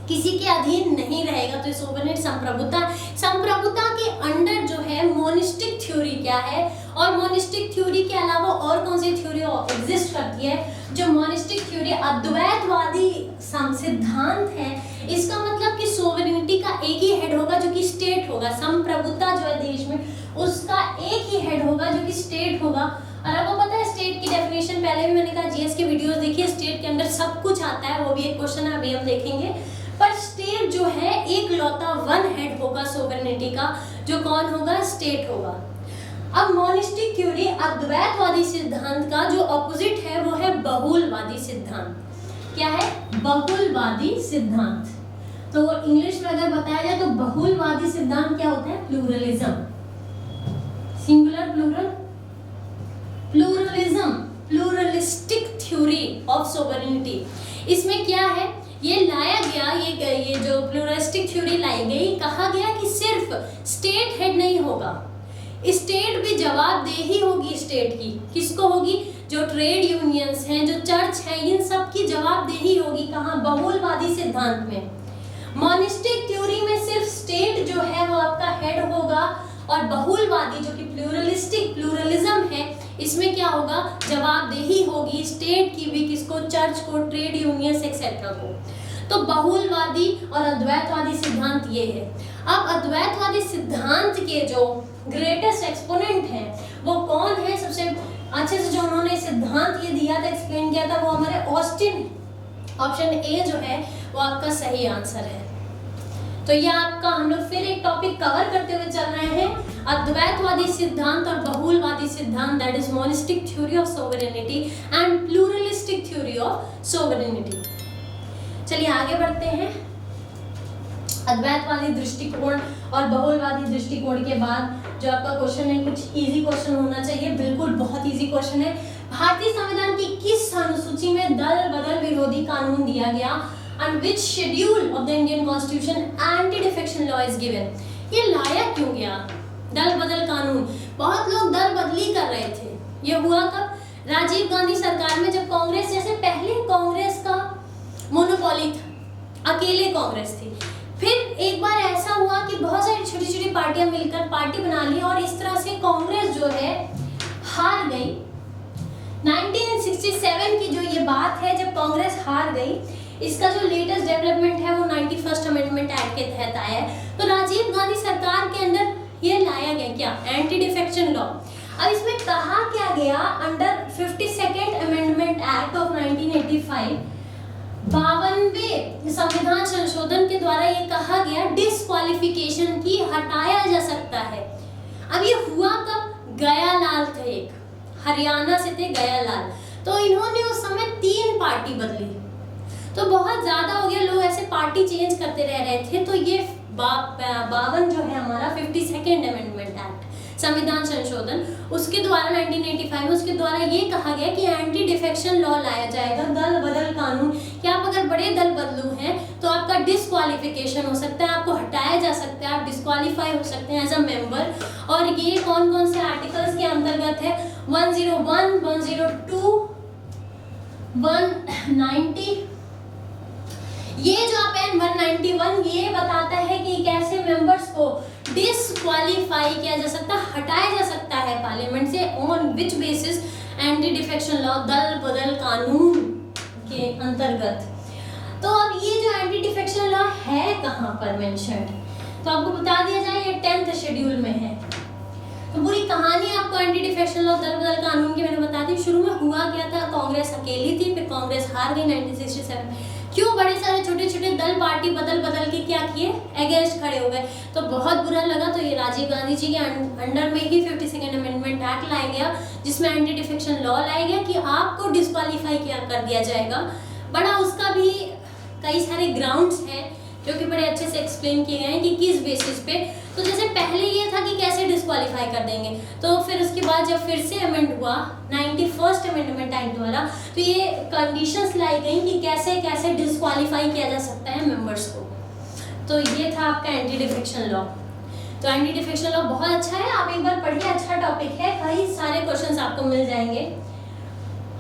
किसी के अधीन नहीं रहेगा। तो सोवरेन संप्रभुता के अंडर जो है मोनिस्टिक थ्योरी क्या है, और मोनिस्टिक थ्योरी के अलावा और कौन सी थ्योरी एग्जिस्ट करती है? जो मोनिस्टिक थ्योरी अद्वैतवादी सिद्धांत है। इसका मतलब कि सोवरेनिटी का एक ही हेड होगा जो कि स्टेट होगा। संप्रभुता जो है देश में उसका एक ही हेड होगा जो कि स्टेट होगा। और आपको पता है स्टेट की डेफिनेशन, पहले भी मैंने कहा जीएस के वीडियोस देखिए, स्टेट के अंदर सब कुछ आता है, वो भी एक क्वेश्चन है, अभी हम देखेंगे। पर स्टेट जो है एक लौता वन हेड होगा सोवरेनिटी का, जो कौन होगा? स्टेट होगा। अब मोनिस्टिक थ्योरी अद्वैतवादी सिद्धांत का जो ऑपोजिट है वो है बहुलवादी सिद्धांत। क्या है? बहुलवादी सिद्धांत। तो इंग्लिश में अगर बताया जाए तो बहुलवादी सिद्धांत क्या होता है? Pluralism. Singular, plural, pluralism. Pluralistic theory of sovereignty. इसमें क्या है, ये लाया गया, ये जो प्लूरलिस्टिक थ्योरी लाई गई, कहा गया कि सिर्फ स्टेट हेड नहीं होगा, स्टेट भी जवाबदेही होगी स्टेट की। किसको होगी? जो ट्रेड यूनियंस हैं, जो चर्च है, इन सब की जवाबदेही होगी। कहाँ? बहुलवादी सिद्धांत में। मोनिस्टिक थ्योरी में सिर्फ स्टेट जो है वो आपका हेड होगा, और बहुलवादी जो कि प्लूरलिज्म है, इसमें क्या होगा? जवाबदेही होगी स्टेट की भी। किसको? चर्च को, ट्रेड यूनियंस एक्सेट्रा को। तो बहुलवादी और अद्वैतवादी सिद्धांत ये है। अब अद्वैतवादी सिद्धांत के जो ग्रेटेस्ट एक्सपोनेंट हैं वो कौन है? सबसे अच्छे से जो उन्होंने सिद्धांत ये दिया था, एक्सप्लेन किया था, वो हमारे ऑस्टिन है। ऑप्शन ए जो है वो आपका सही आंसर है। तो ये आपका, हम लोग फिर एक टॉपिक कवर करते हुए चल रहे हैं, अद्वैतवादी सिद्धांत और बहुलवादी सिद्धांत, that is monistic theory of sovereignty and pluralistic theory of sovereignty. चलिए आगे बढ़ते हैं। अद्वैतवादी दृष्टिकोण और बहुलवादी दृष्टिकोण के बाद जो आपका क्वेश्चन है, कुछ इजी क्वेश्चन होना चाहिए, बिल्कुल बहुत इजी क्वेश्चन है। भारतीय संविधान की किस अनुसूची में दल बदल विरोधी कानून दिया गया? And which schedule of the Indian Constitution anti-defection law is given? ये लाया क्यों गया दल बदल कानून? बहुत लोग दल बदली कर रहे थे। ये हुआ कब? राजीव गांधी सरकार में, जब कांग्रेस, जैसे पहले कांग्रेस का मोनोपोली था, अकेले कांग्रेस थी। फिर एक बार ऐसा हुआ कि बहुत सारी छोटी छोटी पार्टियां मिलकर पार्टी बना ली, और इस तरह से कांग्रेस जो है हार गई। 1967 की जो ये बात है, जब कांग्रेस हार गई, इसका जो लेटेस्ट डेवलपमेंट है वो 91st अमेंडमेंट एक्ट के तहत आया है। तो राजीव गांधी सरकार के अंदर ये लाया गया क्या? Anti defection law. अब इसमें कहा क्या गया? Under 52nd amendment act of 1985, 52वें संविधान संशोधन के द्वारा ये कहा गया डिस्क्वालिफिकेशन की हटाया जा सकता है। अब ये हुआ कब? गयालाल थे, एक हरियाणा से थे गयालाल, तो इन्होंने उस समय 3 पार्टी बदली, तो बहुत ज्यादा हो गया, लोग ऐसे पार्टी चेंज करते रह रहे थे। तो ये 52 जो है हमारा 52nd अमेंडमेंट एक्ट, संविधान संशोधन, उसके द्वारा 1985 में उसके द्वारा ये कहा गया कि एंटी डिफेक्शन लॉ लाया जाएगा, दल बदल कानून, कि आप अगर बड़े दल बदलू हैं तो आपका डिस्क्वालिफिकेशन हो सकता है, आपको हटाया जा सकता है, आप डिस्क्वालीफाई हो सकते हैं एज अ मेंबर। और ये कौन कौन से आर्टिकल्स के अंतर्गत है? 101, 102, 190, ये जो आप 191 ये बताता है कि कैसे मेंबर्स को डिस्क्वालीफाई किया जा सकता है, हटाया जा सकता है पार्लियामेंट से, on which basis? Anti defection law, दल बदल कानून के अंतर्गत। तो अब ये जो एंटी डिफेक्शन लॉ है कहाँ पर मेंशन्ड? तो आपको बता दिया जाए, ये 10th शेड्यूल में है। तो पूरी कहानी आपको एंटी डिफेक्शन लॉ, दल बदल कानून की मैंने बता दी। शुरू में हुआ क्या था? कांग्रेस अकेली थी, फिर कांग्रेस हार गई 1967 में। क्यों? बड़े सारे छोटे छोटे दल पार्टी बदल बदल के क्या किए? अगेंस्ट खड़े हो गए, तो बहुत बुरा लगा। तो ये राजीव गांधी जी के अंडर में ही 52nd अमेंडमेंट एक्ट लाया गया, जिसमें एंटी डिफेक्शन लॉ लाया गया कि आपको डिस्क्वालीफाई कर दिया जाएगा। बड़ा उसका भी कई सारे ग्राउंड्स हैं जो कि बड़े अच्छे से एक्सप्लेन किए गए हैं कि किस बेसिस पे। तो जैसे पहले ये था कि कैसे डिस्क्वालीफाई कर देंगे, तो फिर उसके बाद जब फिर से अमेंड हुआ 91st अमेंडमेंट एक्ट द्वारा, तो ये कंडीशंस लाई गई कि कैसे कैसे डिस्क्वालीफाई किया जा सकता है मेंबर्स को। तो ये था आपका एंटी डिफेक्शन लॉ। तो एंटी डिफेक्शन लॉ बहुत अच्छा है, आप एक बार पढ़िए, अच्छा टॉपिक है, कई सारे क्वेश्चंस आपको मिल जाएंगे।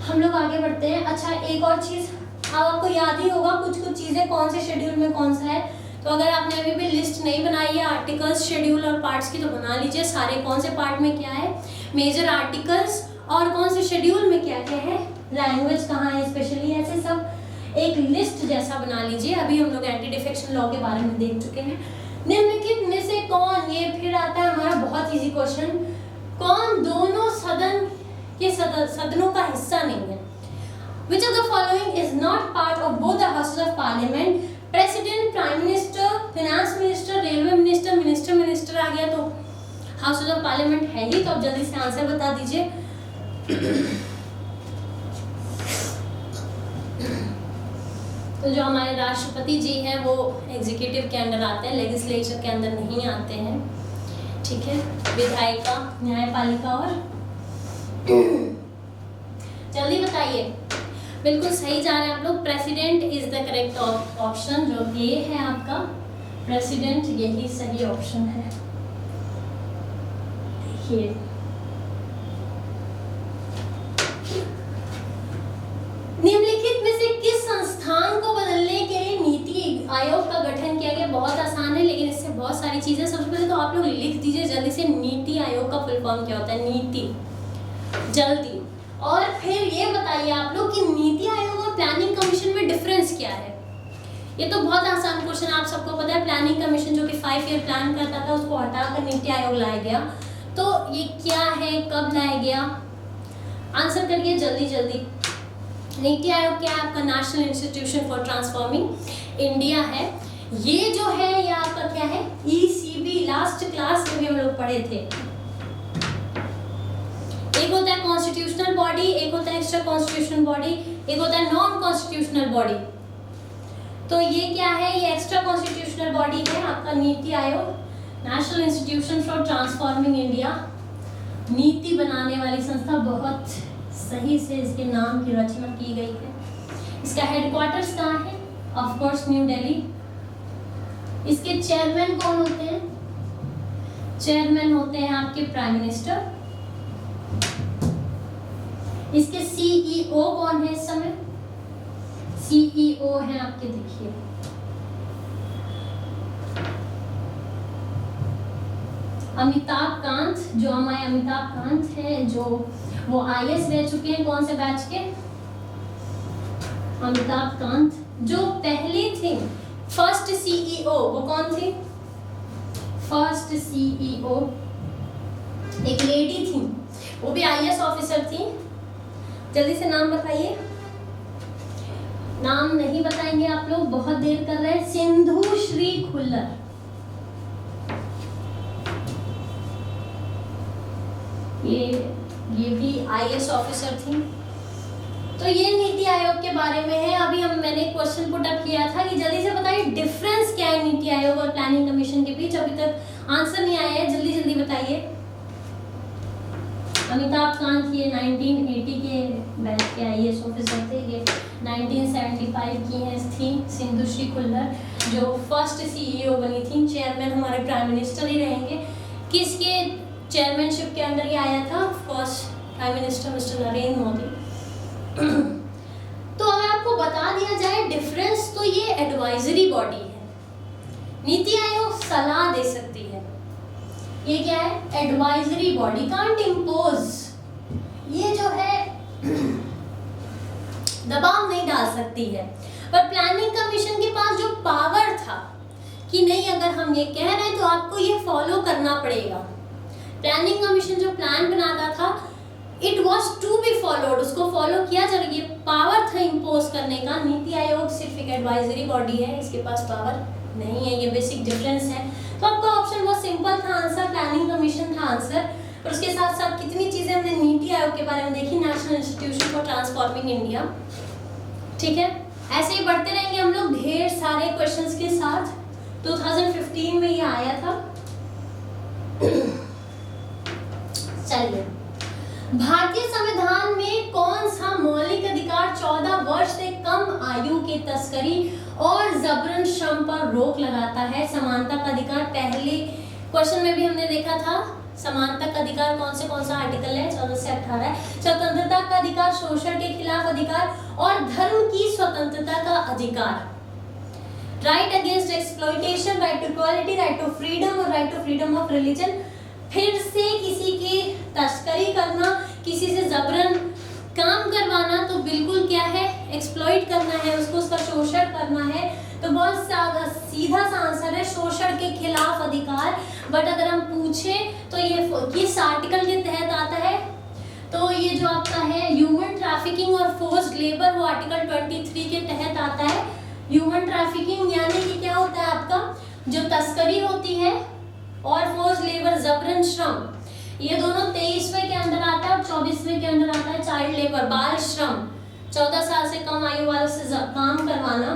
हम लोग आगे बढ़ते हैं। अच्छा, एक और चीज़, अब आपको याद ही होगा कुछ कुछ चीज़ें कौन से शेड्यूल में कौन सा है। तो अगर आपने अभी भी लिस्ट नहीं बनाई है आर्टिकल्स, शेड्यूल और पार्ट्स की, तो बना लीजिए, सारे कौन से पार्ट में क्या है, मेजर आर्टिकल्स और कौन से शेड्यूल में क्या क्या है, लैंग्वेज कहाँ है स्पेशली, ऐसे सब एक लिस्ट जैसा बना लीजिए। अभी हम लोग एंटी डिफेक्शन लॉ के बारे में देख चुके हैं। निम्नलिखित में से कौन, ये फिर आता है हमारा बहुत इजी क्वेश्चन, कौन दोनों सदन के सदनों का हिस्सा नहीं है? Which of the following is not part of both the houses of parliament? President, Prime Minister, Finance Minister, Railway Minister, Minister आ गया, तो हाउसेज ऑफ पार्लियामेंट है ही। तो अब जल्दी से आंसर बता दीजिए। तो जो हमारे राष्ट्रपति जी हैं वो एग्जीक्यूटिव के अंदर आते हैं, लेजिस्लेचर के अंदर नहीं आते हैं, ठीक है। विधायिका, न्यायपालिका और जल्दी बताइए बताइए। बिल्कुल सही जा रहे हैं आप लोग। President is the correct option, जो ए है आपका प्रेसिडेंट, यही सही ऑप्शन है। देखिए निम्नलिखित में से किस संस्थान को बदलने के लिए नीति आयोग का गठन किया गया? बहुत आसान है, लेकिन इससे बहुत सारी चीजें। सबसे पहले तो आप लोग लिख दीजिए जल्दी से, नीति आयोग का फुल फॉर्म क्या होता है? नीति, जल्दी। और फिर ये बताइए आप लोग कि नीति आयोग और प्लानिंग कमीशन में डिफरेंस क्या है? ये तो बहुत आसान क्वेश्चन, आप सबको पता है। प्लानिंग कमीशन जो कि 5 ईयर प्लान करता था, उसको हटाकर नीति आयोग लाया गया। तो ये क्या है, कब लाया गया? आंसर करिए जल्दी जल्दी। नीति आयोग क्या है? आपका national institution for transforming India है। ये जो है ये आपका क्या है? ECB, लास्ट क्लास में भी हम लोग पढ़े थे। एक होता है कॉन्स्टिट्यूशनल बॉडी, एक होता है एक्स्ट्रा कॉन्स्टिट्यूशनल बॉडी, एक होता है नॉन कॉन्स्टिट्यूशनल बॉडी। तो ये क्या है? ये एक्स्ट्रा कॉन्स्टिट्यूशनल बॉडी है आपका NITI Aayog, national institution for transforming India, नीति बनाने वाली संस्था। बहुत सही से इसके नाम की रचना की गई है। इसका हेडक्वार्टर्स कहाँ है? Of course new Delhi. इसके चेयरमैन कौन होते हैं? चेयरमैन होते हैं आपके प्राइम मिनिस्टर। इसके CEO कौन है इस समय? CEO है आपके, देखिए अमिताभ कांत। जो हमारे अमिताभ कांत है, जो वो IAS रह चुके हैं। कौन से बैच के? अमिताभ कांत। जो पहले थे फर्स्ट CEO, वो कौन थी? फर्स्ट CEO एक लेडी थी, वो भी IAS ऑफिसर थी। जल्दी से नाम बताइए। नाम नहीं बताएंगे आप लोग, बहुत देर कर रहे हैं। सिंधु श्री खुल्लर। ये भी IAS ऑफिसर थी। तो ये नीति आयोग के बारे में है। अभी मैंने क्वेश्चन पुट अप किया था कि जल्दी से बताइए डिफरेंस क्या है नीति आयोग और प्लानिंग कमीशन के बीच। अभी तक आंसर नहीं आया है, जल्दी जल्दी बताइए। अमिताभ कांत ये 1980 के बैच के IAS ऑफिसर थे। ये 1975 की हैं थी सिंधु श्री खुल्लर, जो फर्स्ट CEO बनी थी। चेयरमैन हमारे प्राइम मिनिस्टर ही रहेंगे। किसके चेयरमैनशिप के अंदर ये आया था? Of course prime minister mister Narendra Modi. तो अगर आपको बता दिया जाए डिफरेंस, तो ये एडवाइजरी बॉडी है। नीति आयोग सलाह दे सकती है, ये क्या है? Advisory body, can't impose. ये जो है दबाव नहीं डाल सकती है। पर प्लानिंग कमीशन के पास जो पावर था कि नहीं, अगर हम ये कह रहे हैं तो आपको ये फॉलो करना पड़ेगा। प्लानिंग कमीशन जो प्लान बनाता था, it was to be followed, उसको फॉलो किया जा रही है। पावर था इम्पोज करने का। नीति आयोग सिर्फ एक एडवाइजरी बॉडी है, इसके पास पावर नहीं है। ये बेसिक डिफरेंस है। तो आपका ऑप्शन बहुत सिंपल था, आंसर प्लानिंग कमीशन था आंसर। और उसके साथ साथ कितनी चीजें हमने नीति आयोग के बारे में देखी, national institution for transforming India. ठीक है, ऐसे ही बढ़ते रहेंगे हम लोग ढेर सारे क्वेश्चंस के साथ। 2015 में ये आया था। चलिए, भारतीय संविधान में कौन सा मौलिक अधिकार 14 वर्ष से कम आयु के तस्करी और जबरन श्रम पर रोक लगाता है? समानता का अधिकार। पहले क्वेश्चन में भी हमने देखा था समानता का अधिकार कौन सा आर्टिकल है? 14 से 18 है। स्वतंत्रता का अधिकार, शोषण के खिलाफ अधिकार और धर्म की स्वतंत्रता का अधिकार। Right against exploitation, right to equality, right to freedom और right to freedom of religion. फिर से किसी की तस्करी करना, किसी से जबरन काम करवाना, तो बिल्कुल क्या है? एक्सप्लॉइट करना है उसको, उसका शोषण करना है। तो बहुत सीधा सा आंसर है शोषण के खिलाफ अधिकार। बट अगर हम पूछे तो ये किस आर्टिकल के तहत आता है? तो ये जो आपका है ह्यूमन ट्रैफिकिंग और फोर्स्ड लेबर, वो आर्टिकल 23 के तहत आता है। ह्यूमन ट्रैफिकिंग यानी कि क्या होता है आपका, जो तस्करी होती है, और फोर्स्ड लेबर जबरन श्रम, ये दोनों 23वें के अंदर आता है और 24वें के अंदर आता है चाइल्ड लेबर, बाल श्रम, 14 साल से कम आयु वालों से काम करवाना।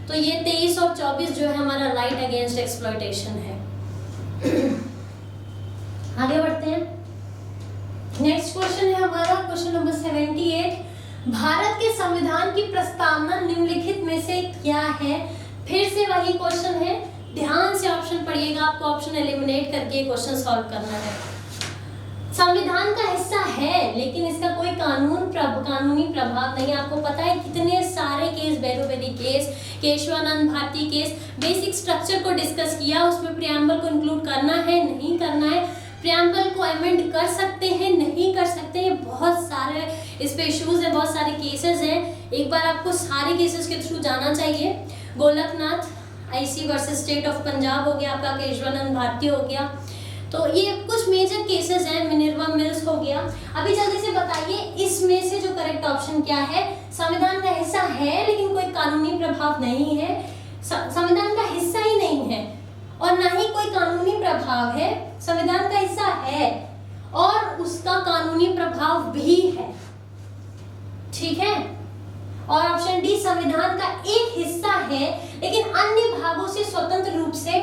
तो ये 23 और 24 जो है हमारा राइट अगेंस्ट एक्सप्लॉइटेशन है। आगे बढ़ते हैं। नेक्स्ट क्वेश्चन है हमारा क्वेश्चन नंबर 78। भारत संविधान की प्रस्तावना निम्नलिखित में से क्या है? फिर से वही क्वेश्चन है, ध्यान से ऑप्शन पढ़िएगा, आपको ऑप्शन एलिमिनेट करके क्वेश्चन सॉल्व करना है। संविधान का हिस्सा है लेकिन इसका कोई कानूनी प्रभाव नहीं है। आपको पता है कितने सारे case, Berubari case, Keshavananda Bharati case, basic structure को डिस्कस किया, उसमें प्रियम्बल को इंक्लूड करना है नहीं करना है, प्रियम्बल को अमेंड कर सकते हैं नहीं कर सकते हैं, बहुत सारे इस पे इश्यूज है, बहुत सारे केसेस हैं। एक बार आपको सारे केसेस के थ्रू जाना चाहिए। Golaknath IC versus state of Punjab हो गया आपका, केशवानंद भारती हो गया, तो ये कुछ मेजर केसेस हैं, मिनर्वा मिल्स हो गया। अभी जल्दी से बताइए इसमें से जो करेक्ट ऑप्शन क्या है? संविधान का हिस्सा है लेकिन कोई कानूनी प्रभाव नहीं है। संविधान का हिस्सा ही नहीं है और ना ही कोई कानूनी प्रभाव है, संविधान का हिस्सा है और उसका कानूनी प्रभाव भी है, ठीक है। और ऑप्शन डी, संविधान का एक हिस्सा है लेकिन अन्य भागों से स्वतंत्र रूप से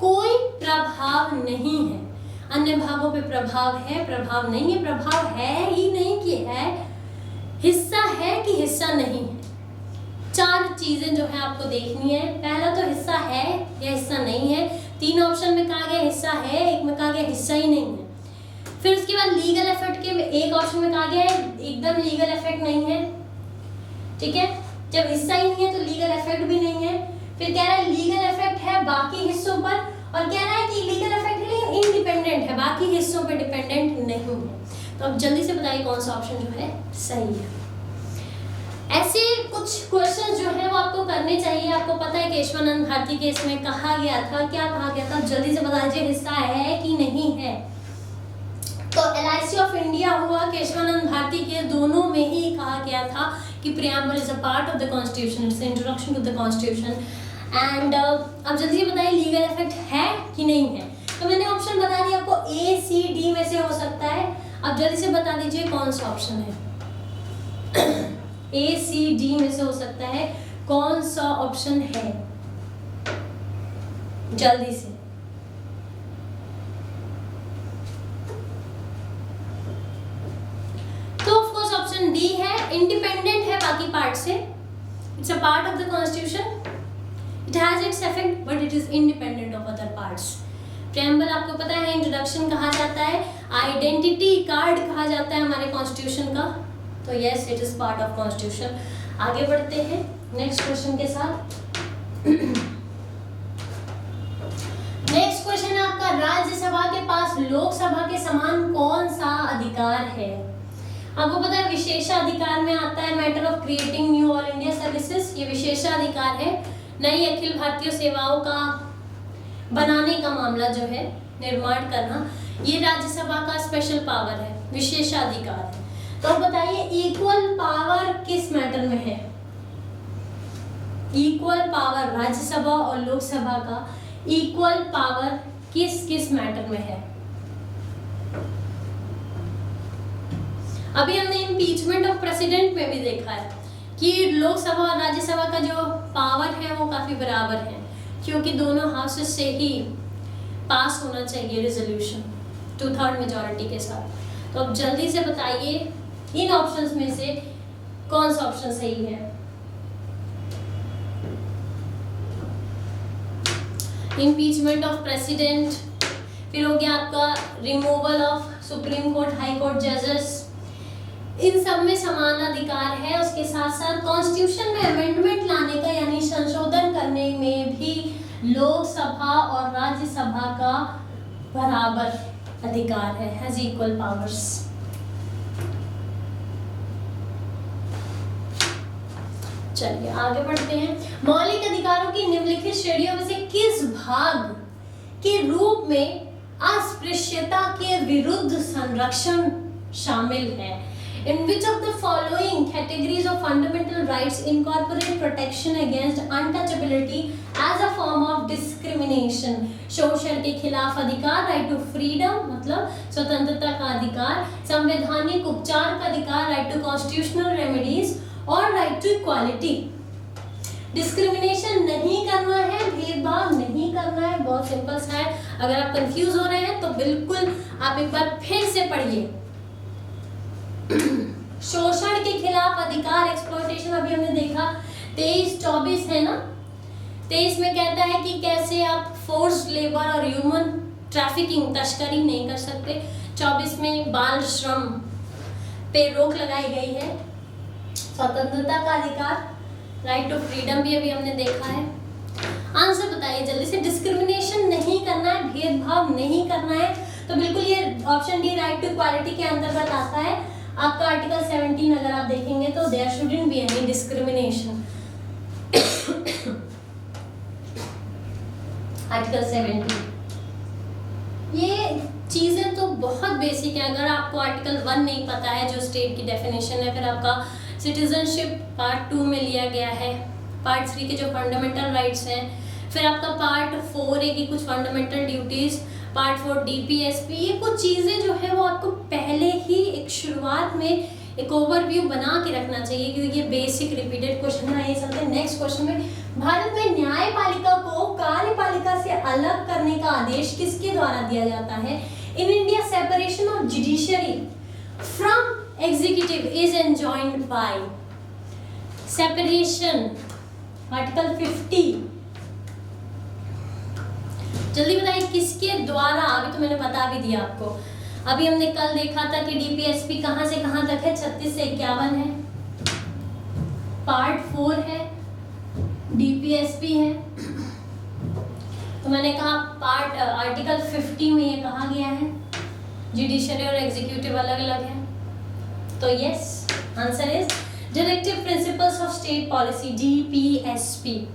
कोई प्रभाव नहीं है। अन्य भागों पे प्रभाव है, प्रभाव नहीं है, प्रभाव है ही नहीं कि है, हिस्सा है कि हिस्सा नहीं है। चार चीजें जो है आपको देखनी है। पहला तो हिस्सा है या हिस्सा नहीं है, तीन ऑप्शन में कहा गया हिस्सा है, एक में कहा गया हिस्सा ही नहीं है। फिर उसके बाद लीगल इफेक्ट के एक ऑप्शन में कहा गया है एकदम लीगल इफेक्ट नहीं है, ठीक है। जब हिस्सा ही नहीं है तो लीगल इफेक्ट भी नहीं है। फिर कह रहा है लीगल इफेक्ट है बाकी हिस्सों पर, और कह रहा है कि लीगल इफेक्ट है लेकिन इंडिपेंडेंट है, बाकी हिस्सों पे डिपेंडेंट नहीं है। तो अब जल्दी से बताइए कौन सा ऑप्शन जो है सही है। ऐसे कुछ क्वेश्चन जो है वो आपको करने चाहिए। आपको पता है केशवानंद भारती केस में कहा गया था, क्या कहा गया था, जल्दी से बता दीजिए हिस्सा है कि नहीं है। तो LIC ऑफ इंडिया हुआ, केशवानंद भारती के, दोनों में ही कहा गया था कि preamble is a part of the constitution, it's introduction to the constitution. And अब जल्दी से बताइए लीगल इफेक्ट है कि नहीं है। तो मैंने ऑप्शन बता दिया आपको, A, C, D में से हो सकता है। अब जल्दी से बता दीजिए कौन सा ऑप्शन है। A, C, D में से हो सकता है, कौन सा ऑप्शन है जल्दी से। तो ऑफ कोर्स ऑप्शन डी है, इंडिपेंडेंट है बाकी पार्ट से, it's a part of the constitution, it has its effect but it is independent of other parts. Preamble आपको पता है इंट्रोडक्शन कहा जाता है, आइडेंटिटी कार्ड कहा जाता है हमारे कॉन्स्टिट्यूशन का, तो yes it is part of constitution. आगे बढ़ते हैं नेक्स्ट क्वेश्चन के साथ। नेक्स्ट क्वेश्चन है आपका, राज्यसभा के पास लोकसभा के समान कौन सा अधिकार है? आपको पता है विशेषाधिकार में आता है matter of creating knew all India services, ये विशेषाधिकार है, नई अखिल भारतीय सेवाओं का बनाने का मामला जो है, निर्माण करना, ये राज्यसभा का स्पेशल पावर है, विशेषाधिकार है। तो बताइए इक्वल पावर किस मैटर में है? इक्वल पावर राज्यसभा और लोकसभा का इक्वल पावर किस किस मैटर में है? अभी हमने इम्पीचमेंट ऑफ प्रेसिडेंट में भी देखा है कि लोकसभा और राज्यसभा का जो पावर है वो काफी बराबर है, क्योंकि दोनों हाउसेस से ही पास होना चाहिए रेजोल्यूशन 2/3 मेजॉरिटी के साथ। तो अब जल्दी से बताइए इन ऑप्शंस में से कौन सा ऑप्शन सही है? इम्पीचमेंट ऑफ प्रेसिडेंट, फिर हो गया आपका removal of supreme court high court जजेस, इन सब में समान अधिकार है। उसके साथ साथ कॉन्स्टिट्यूशन में अमेंडमेंट लाने का यानी संशोधन करने में भी लोकसभा और राज्यसभा का बराबर अधिकार है, हैज इक्वल पावर्स। चलिए आगे बढ़ते हैं। मौलिक अधिकारों की निम्नलिखित श्रेणियों में से किस भाग के रूप में अस्पृश्यता के विरुद्ध संरक्षण शामिल है? In which of the following categories of fundamental rights incorporate protection against untouchability as a form of discrimination? शोषण के खिलाफ अधिकार, right to freedom मतलब स्वतंत्रता का अधिकार, संवैधानिक उपचार का अधिकार, right to constitutional remedies और right to equality। डिस्क्रिमिनेशन नहीं करना है, भेदभाव नहीं करना है, बहुत सिंपल सा है। अगर आप कंफ्यूज हो रहे हैं तो बिल्कुल आप एक बार फिर से पढ़िए। शोषण के खिलाफ खिलाफ अधिकार, एक्सप्लॉयटेशन अभी हमने देखा। 23-24 है ना, 23 में कहता है कि कैसे आप फोर्स्ड लेबर और ह्यूमन ट्रैफिकिंग, तस्करी नहीं कर सकते। 24 में बाल श्रम पे रोक लगाई गई है। स्वतंत्रता का अधिकार, राइट टू फ्रीडम भी अभी हमने देखा है। आंसर बताइए जल्दी से। डिस्क्रिमिनेशन नहीं करना है, भेदभाव नहीं करना है, तो बिल्कुल ये option D right to equality के अंतर्गत आता है। आपका आर्टिकल 17 अगर आप देखेंगे तो there shouldn't be any discrimination. Article 17, ये चीजें तो बहुत बेसिक है। अगर आपको आर्टिकल 1 नहीं पता है जो स्टेट की डेफिनेशन है, फिर आपका सिटीजनशिप पार्ट 2 में लिया गया है, पार्ट 3 के जो फंडामेंटल राइट्स हैं, फिर आपका पार्ट 4 है कि कुछ फंडामेंटल ड्यूटीज, पार्ट 4 डीपीएसपी, ये कुछ चीज़ें जो है वो आपको पहले ही एक शुरुआत में एक ओवरव्यू बना के रखना चाहिए, क्योंकि ये बेसिक रिपीटेड क्वेश्चन है। ये चलते हैं नेक्स्ट क्वेश्चन में। भारत में न्यायपालिका को कार्यपालिका से अलग करने का आदेश किसके द्वारा दिया जाता है? In India separation of judiciary from executive is enjoined bye separation, article 50। जल्दी बताइए किसके द्वारा? अभी तो मैंने बता भी दिया आपको। अभी हमने कल देखा था कि डीपीएसपी कहां से कहां तक है, 36 से 51 है, पार्ट 4 है, डीपीएसपी है। तो मैंने कहा पार्ट आर्टिकल 50 में ये कहा गया है जुडिशरी और एग्जीक्यूटिव अलग अलग है। तो yes, answer is directive principles of state policy, DPSP.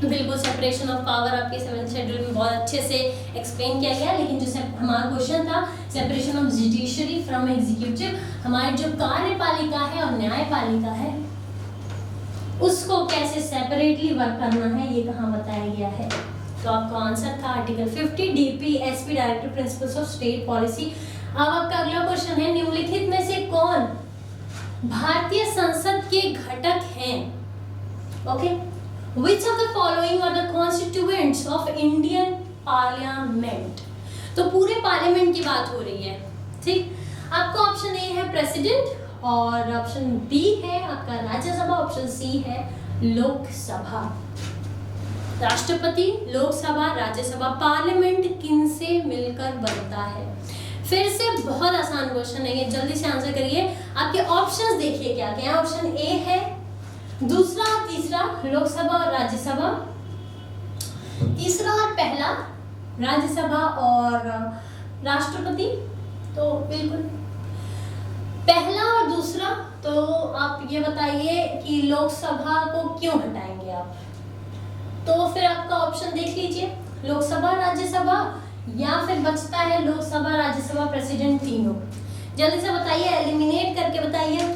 बिल्कुल सेपरेशन ऑफ पावर आपके 7th शेड्यूल में बहुत अच्छे से एक्सप्लेन किया गया, लेकिन जो हमारा क्वेश्चन था separation of judiciary from executive, हमारी जो कार्यपालिका है और न्यायपालिका है उसको कैसे सेपरेटली वर्क करना है, ये कहाँ बताया गया है। तो आपका आंसर था article 50, DPSP directive principles of state policy. अब आपका अगला क्वेश्चन है, निम्नलिखित में से कौन भारतीय संसद के घटक हैं? Okay, Which of the following are the constituents of Indian Parliament? तो पूरे पार्लियामेंट की बात हो रही है, ठीक। आपका ऑप्शन ए है प्रेसिडेंट और ऑप्शन बी है आपका राज्यसभा, ऑप्शन सी है लोकसभा। राष्ट्रपति, लोकसभा, राज्यसभा, पार्लियामेंट किन से मिलकर बनता है? फिर से बहुत आसान क्वेश्चन है ये, जल्दी से आंसर करिए। आपके ऑप्शंस देखिए क्या क्या है। ऑप्शन ए है दूसरा और तीसरा लोकसभा और राज्यसभा, तीसरा और पहला राज्यसभा और राष्ट्रपति। तो बिल्कुल पहला और दूसरा, तो आप ये बताइए कि लोकसभा को क्यों हटाएंगे आप? तो फिर आपका ऑप्शन देख लीजिए, लोकसभा, राज्यसभा, या फिर बचता है लोकसभा, राज्यसभा, प्रेसिडेंट, तीनों। जल्दी से बताइए, एलिमिनेट करके बताइए।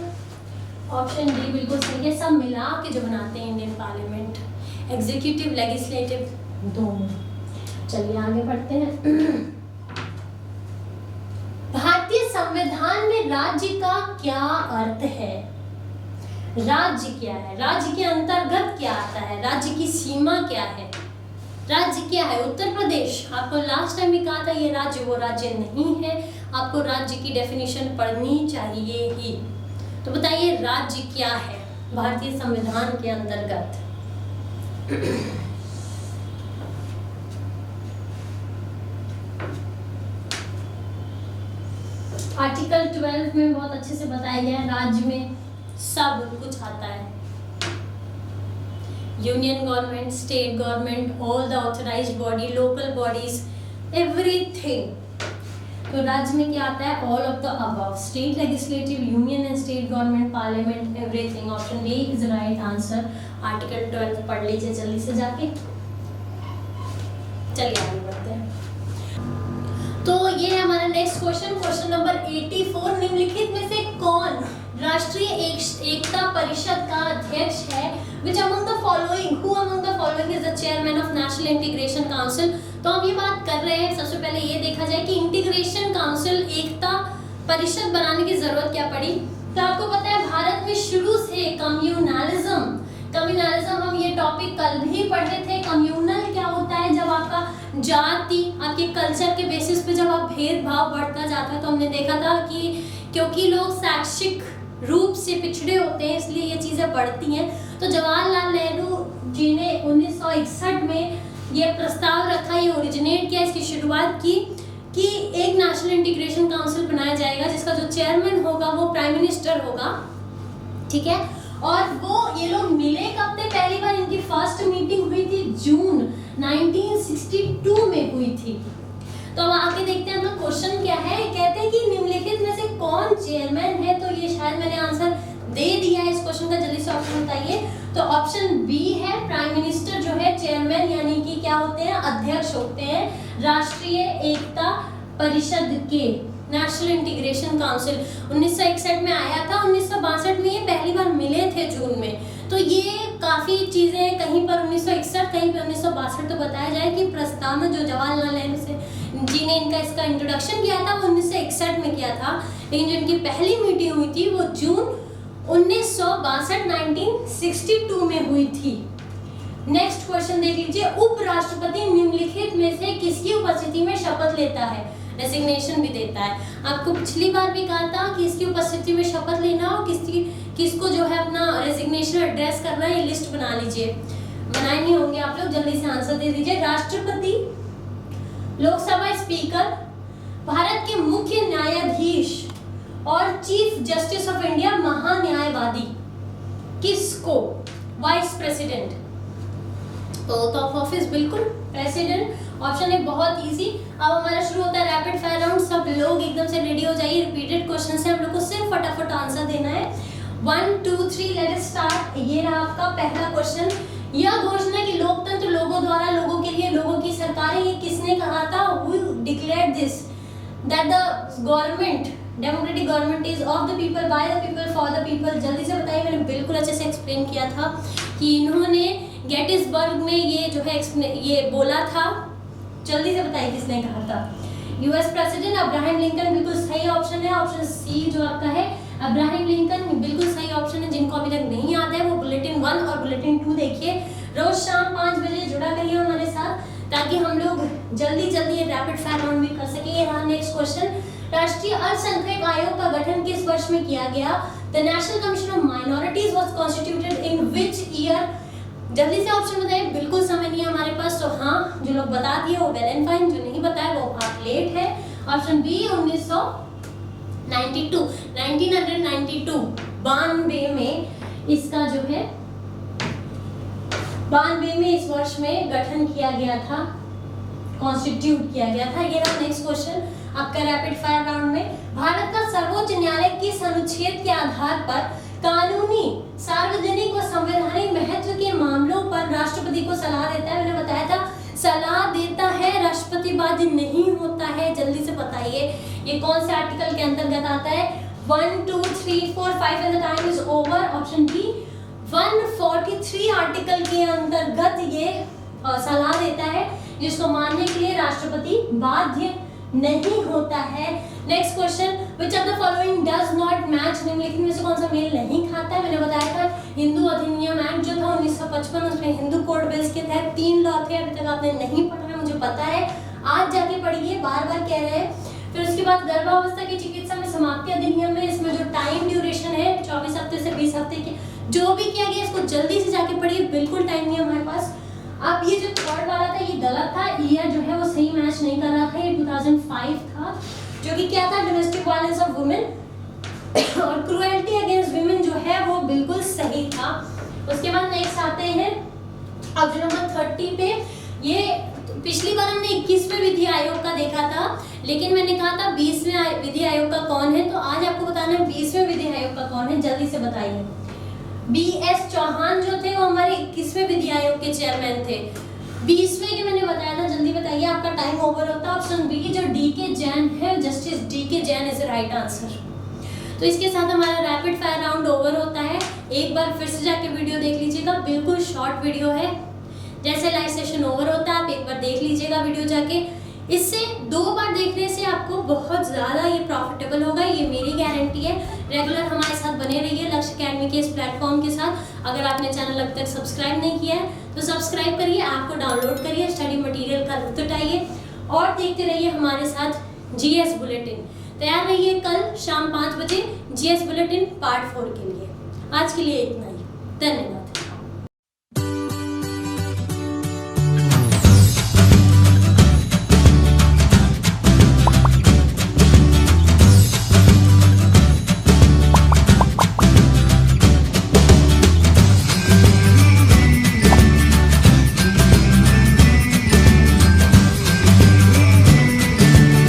ऑप्शन डी बिल्कुल सही है, सब मिला के जो बनाते हैं इंडियन पार्लियामेंट, एग्जीक्यूटिव, लेजिस्लेटिव दोनों। चलिए आगे बढ़ते हैं। भारतीय संविधान में राज्य का क्या अर्थ है? राज्य क्या है? राज्य के अंतर्गत क्या आता है? राज्य की सीमा क्या है? राज्य क्या है? उत्तर प्रदेश, आपको लास्ट टाइम भी कहा था ये राज्य वो राज्य नहीं है, आपको राज्य की डेफिनेशन पढ़नी चाहिए ही। तो बताइए राज्य क्या है भारतीय संविधान के अंतर्गत? आर्टिकल 12 में बहुत अच्छे से बताया गया है, राज्य में सब कुछ आता है। Union government, state government, all the authorised body, local bodies, everything. तो राज्य में क्या आता है? All of the above, state legislative, union and state government, parliament, everything. Option D is right answer. Article 12 पढ़ लीजिए जल्दी से जाके। चलिए आगे बढ़ते हैं। तो ये है हमारा नेक्स्ट क्वेश्चन, क्वेश्चन नंबर 84। निम्नलिखित में से कौन राष्ट्रीय एकता परिषद का अध्यक्ष है? Which among the following, who among the following is the chairman of National Integration Council? तो हम ये बात कर रहे हैं, सबसे पहले ये देखा जाए कि इंटीग्रेशन काउंसिल, एकता परिषद बनाने की जरूरत क्या पड़ी। तो आपको पता है भारत में शुरू से कम्युनलिज्म हम ये टॉपिक कल भी पढ़े थे। कम्युनल क्या होता है? जब आपका जाति, आपके कल्चर के बेसिस पे जब आप भेदभाव बढ़ता जाता है, तो हमने देखा था कि क्योंकि लोग शैक्षिक रूप से पिछड़े होते हैं इसलिए ये चीज़ें बढ़ती हैं। तो जवाहरलाल नेहरू जी ने 1961 में ये प्रस्ताव रखा, ये ओरिजिनेट किया, इसकी शुरुआत की कि एक नेशनल इंटीग्रेशन काउंसिल बनाया जाएगा जिसका जो चेयरमैन होगा वो प्राइम मिनिस्टर होगा, ठीक है। और वो ये लोग मिले कब थे? पहली बार इनकी फर्स्ट मीटिंग हुई थी जून 1962 में हुई थी। तो अब आगे देखते हैं, तो क्वेश्चन क्या है, कहते हैं कि निम्नलिखित में से कौन चेयरमैन है? तो ये शायद मैंने आंसर दे दिया है इस क्वेश्चन का, जल्दी से ऑप्शन बताइए। तो ऑप्शन बी है, प्राइम मिनिस्टर जो है चेयरमैन यानी कि क्या होते हैं, अध्यक्ष होते हैं राष्ट्रीय एकता परिषद के, नेशनल इंटीग्रेशन काउंसिल 1961 में आया था। 1962 में ये पहली बार मिले थे जून में। तो ये काफ़ी चीज़ें कहीं पर 1961 कहीं पर 1962, तो बताया जाए कि प्रस्ताव में जो जवाहरलाल नेहरू जी ने इसका इंट्रोडक्शन किया था वो 1961 में किया था, लेकिन जो इनकी पहली मीटिंग हुई थी वो जून 1962 में हुई थी। नेक्स्ट क्वेश्चन देख लीजिए, उपराष्ट्रपति निम्नलिखित में से किसकी उपस्थिति में शपथ लेता है? रेजिग्नेशन भी देता है। आपको पिछली बार भी कहा था कि इसकी उपस्थिति में शपथ लेना हो, किसको जो है अपना रेजिग्नेशन एड्रेस करना है, ये लिस्ट बना लीजिए। बनाए नहीं होंगे आप लोग, जल्दी से आंसर दे दीजिए। राष्ट्रपति, लोकसभा स्पीकर, भारत के मुख्य न्यायाधीश और चीफ जस्टिस ऑफ इंडिया, महान्यायवादी। किसको? Vice president. तो टॉप ऑफिस बिल्कुल प्रेसिडेंट। ऑप्शन है बहुत इजी। अब हमारा शुरू होता है रैपिड फायर राउंड। सब लोग एकदम से रेडी हो जाइए, रिपीटेड क्वेश्चन से हम लोग को सिर्फ फटाफट आंसर देना है। 1 2 3 लेट अस स्टार्ट। ये रहा आपका पहला क्वेश्चन। यह घोषणा कि लोकतंत्र लोगों द्वारा, लोगों के लिए, लोगों की सरकार है, ये किसने कहा था? Who declared this? That the government, democratic government is of the people, by the people, for the people। जल्दी से बताइए, मैंने बिल्कुल अच्छे से एक्सप्लेन किया था कि इन्होंने गेटिसबर्ग में ये जो है ये बोला था। जल्दी से बताइए किसने कहा था? यूएस प्रेसिडेंट अब्राहम लिंकन, बिल्कुल सही ऑप्शन है। ऑप्शन सी जो आपका है अब्राहम लिंकन, बिल्कुल सही ऑप्शन है। जिनको अभी तक नहीं याद है वो बुलेटिन 1 और बुलेटिन 2 देखिए। रोज शाम 5 बजे जुड़ा करिए हमारे साथ, ताकि हम लोग जल्दी ये रैपिड फायर राउंड भी कर सके। ये रहा नेक्स्ट क्वेश्चन। राष्ट्रीय अल्पसंख्यक आयोग का गठन किस वर्ष में किया गया? The national commission of minorities was constituted in which year? जल्दी से ऑप्शन बताइए, बिल्कुल समय नहीं है हमारे पास। तो हाँ, जो लोग बता दिए वो वेल एंड फाइन, जो नहीं बताया वो आप लेट है। ऑप्शन बी 1992 92 में इसका जो है 92 में इस वर्ष में गठन किया गया था, कॉन्स्टिट्यूट किया गया था। ये रहा नेक्स्ट क्वेश्चन आपका रैपिड फायर राउंड में। भारत का सर्वोच्च न्यायालय किस अनुच्छेद के आधार पर कानूनी, सार्वजनिक व संवैधानिक महत्व के मामलों पर राष्ट्रपति को सलाह देता है? मैंने बताया था सलाह देता है, राष्ट्रपतिवादी नहीं होता है। जल्दी से बताइए ये कौन से आर्टिकल के अंतर्गत आता है? 1 2 3 4 5 and the time is over. Option B 143 article के अंतर्गत ये सलाह देता है, जिसको मानने के लिए राष्ट्रपति बाध्य नहीं होता है। Next question, which of the following does not match? निम्नलिखित में से कौन सा मेल नहीं खाता है? मैंने बताया था हिंदू अधिनियम एक्ट जो था 1955, उसमें हिंदू कोड बिल्स के तहत 3 लॉ थे। अभी तक आपने नहीं पढ़ा है, मुझे पता है, आज जाके पढ़िए, बार कह रहे हैं। फिर उसके बाद गर्भावस्था की चिकित्सा में समाप्ति अधिनियम में इसमें जो टाइम ड्यूरेशन है 24 हफ्ते से 20 हफ्ते की, जो भी किया गया इसको जल्दी से जाके पढ़िए, बिल्कुल टाइम नहीं है हमारे पास। अब ये जो थर्ड वाला था ये गलत था, ईयर जो है वो सही मैच नहीं कर रहा था। ये 2005 था, जो कि क्या था? डोमेस्टिक वायलेंस ऑफ वुमेन और क्रूएल्टी अगेंस्ट वुमेन जो है वो बिल्कुल सही था। उसके बाद नेक्स्ट आते हैं ऑप्शन नंबर 30 पे। ये पिछली बार हमने 21वें विधि आयोग का देखा था, लेकिन मैंने कहा था 20वें विधि आयोग का कौन है, तो आज आपको बताना है 20वें विधि आयोग का कौन है। जल्दी से बताइए। BS चौहान जो थे वो हमारे 21वें विधि आयोग के चेयरमैन थे। 20वें के मैंने बताया था, जल्दी बताइए, आपका टाइम ओवर होता है। ऑप्शन बी जो DK जैन है, justice DK Jain is the right answer. तो इसके साथ हमारा रैपिड फायर राउंड ओवर होता है। एक बार फिर से जाके वीडियो देख लीजिएगा, बिल्कुल शॉर्ट वीडियो है। जैसे लाइव सेशन ओवर होता है आप एक बार देख लीजिएगा वीडियो जाके। इससे 2 बार देखने से आपको बहुत ज़्यादा ये प्रॉफिट प्रॉफिटेबल होगा, ये मेरी गारंटी है। रेगुलर हमारे साथ बने रहिए लक्ष्य एकेडमी के इस प्लेटफॉर्म के साथ। अगर आपने चैनल अब तक सब्सक्राइब नहीं किया है तो सब्सक्राइब करिए, आपको डाउनलोड करिए, स्टडी मटेरियल का लुत्फ उठाइए और देखते रहिए हमारे साथ जीएस बुलेटिन। तैयार रहिए कल शाम 5 बजे जीएस बुलेटिन पार्ट 4 के लिए। आज के लिए इतना ही, धन्यवाद।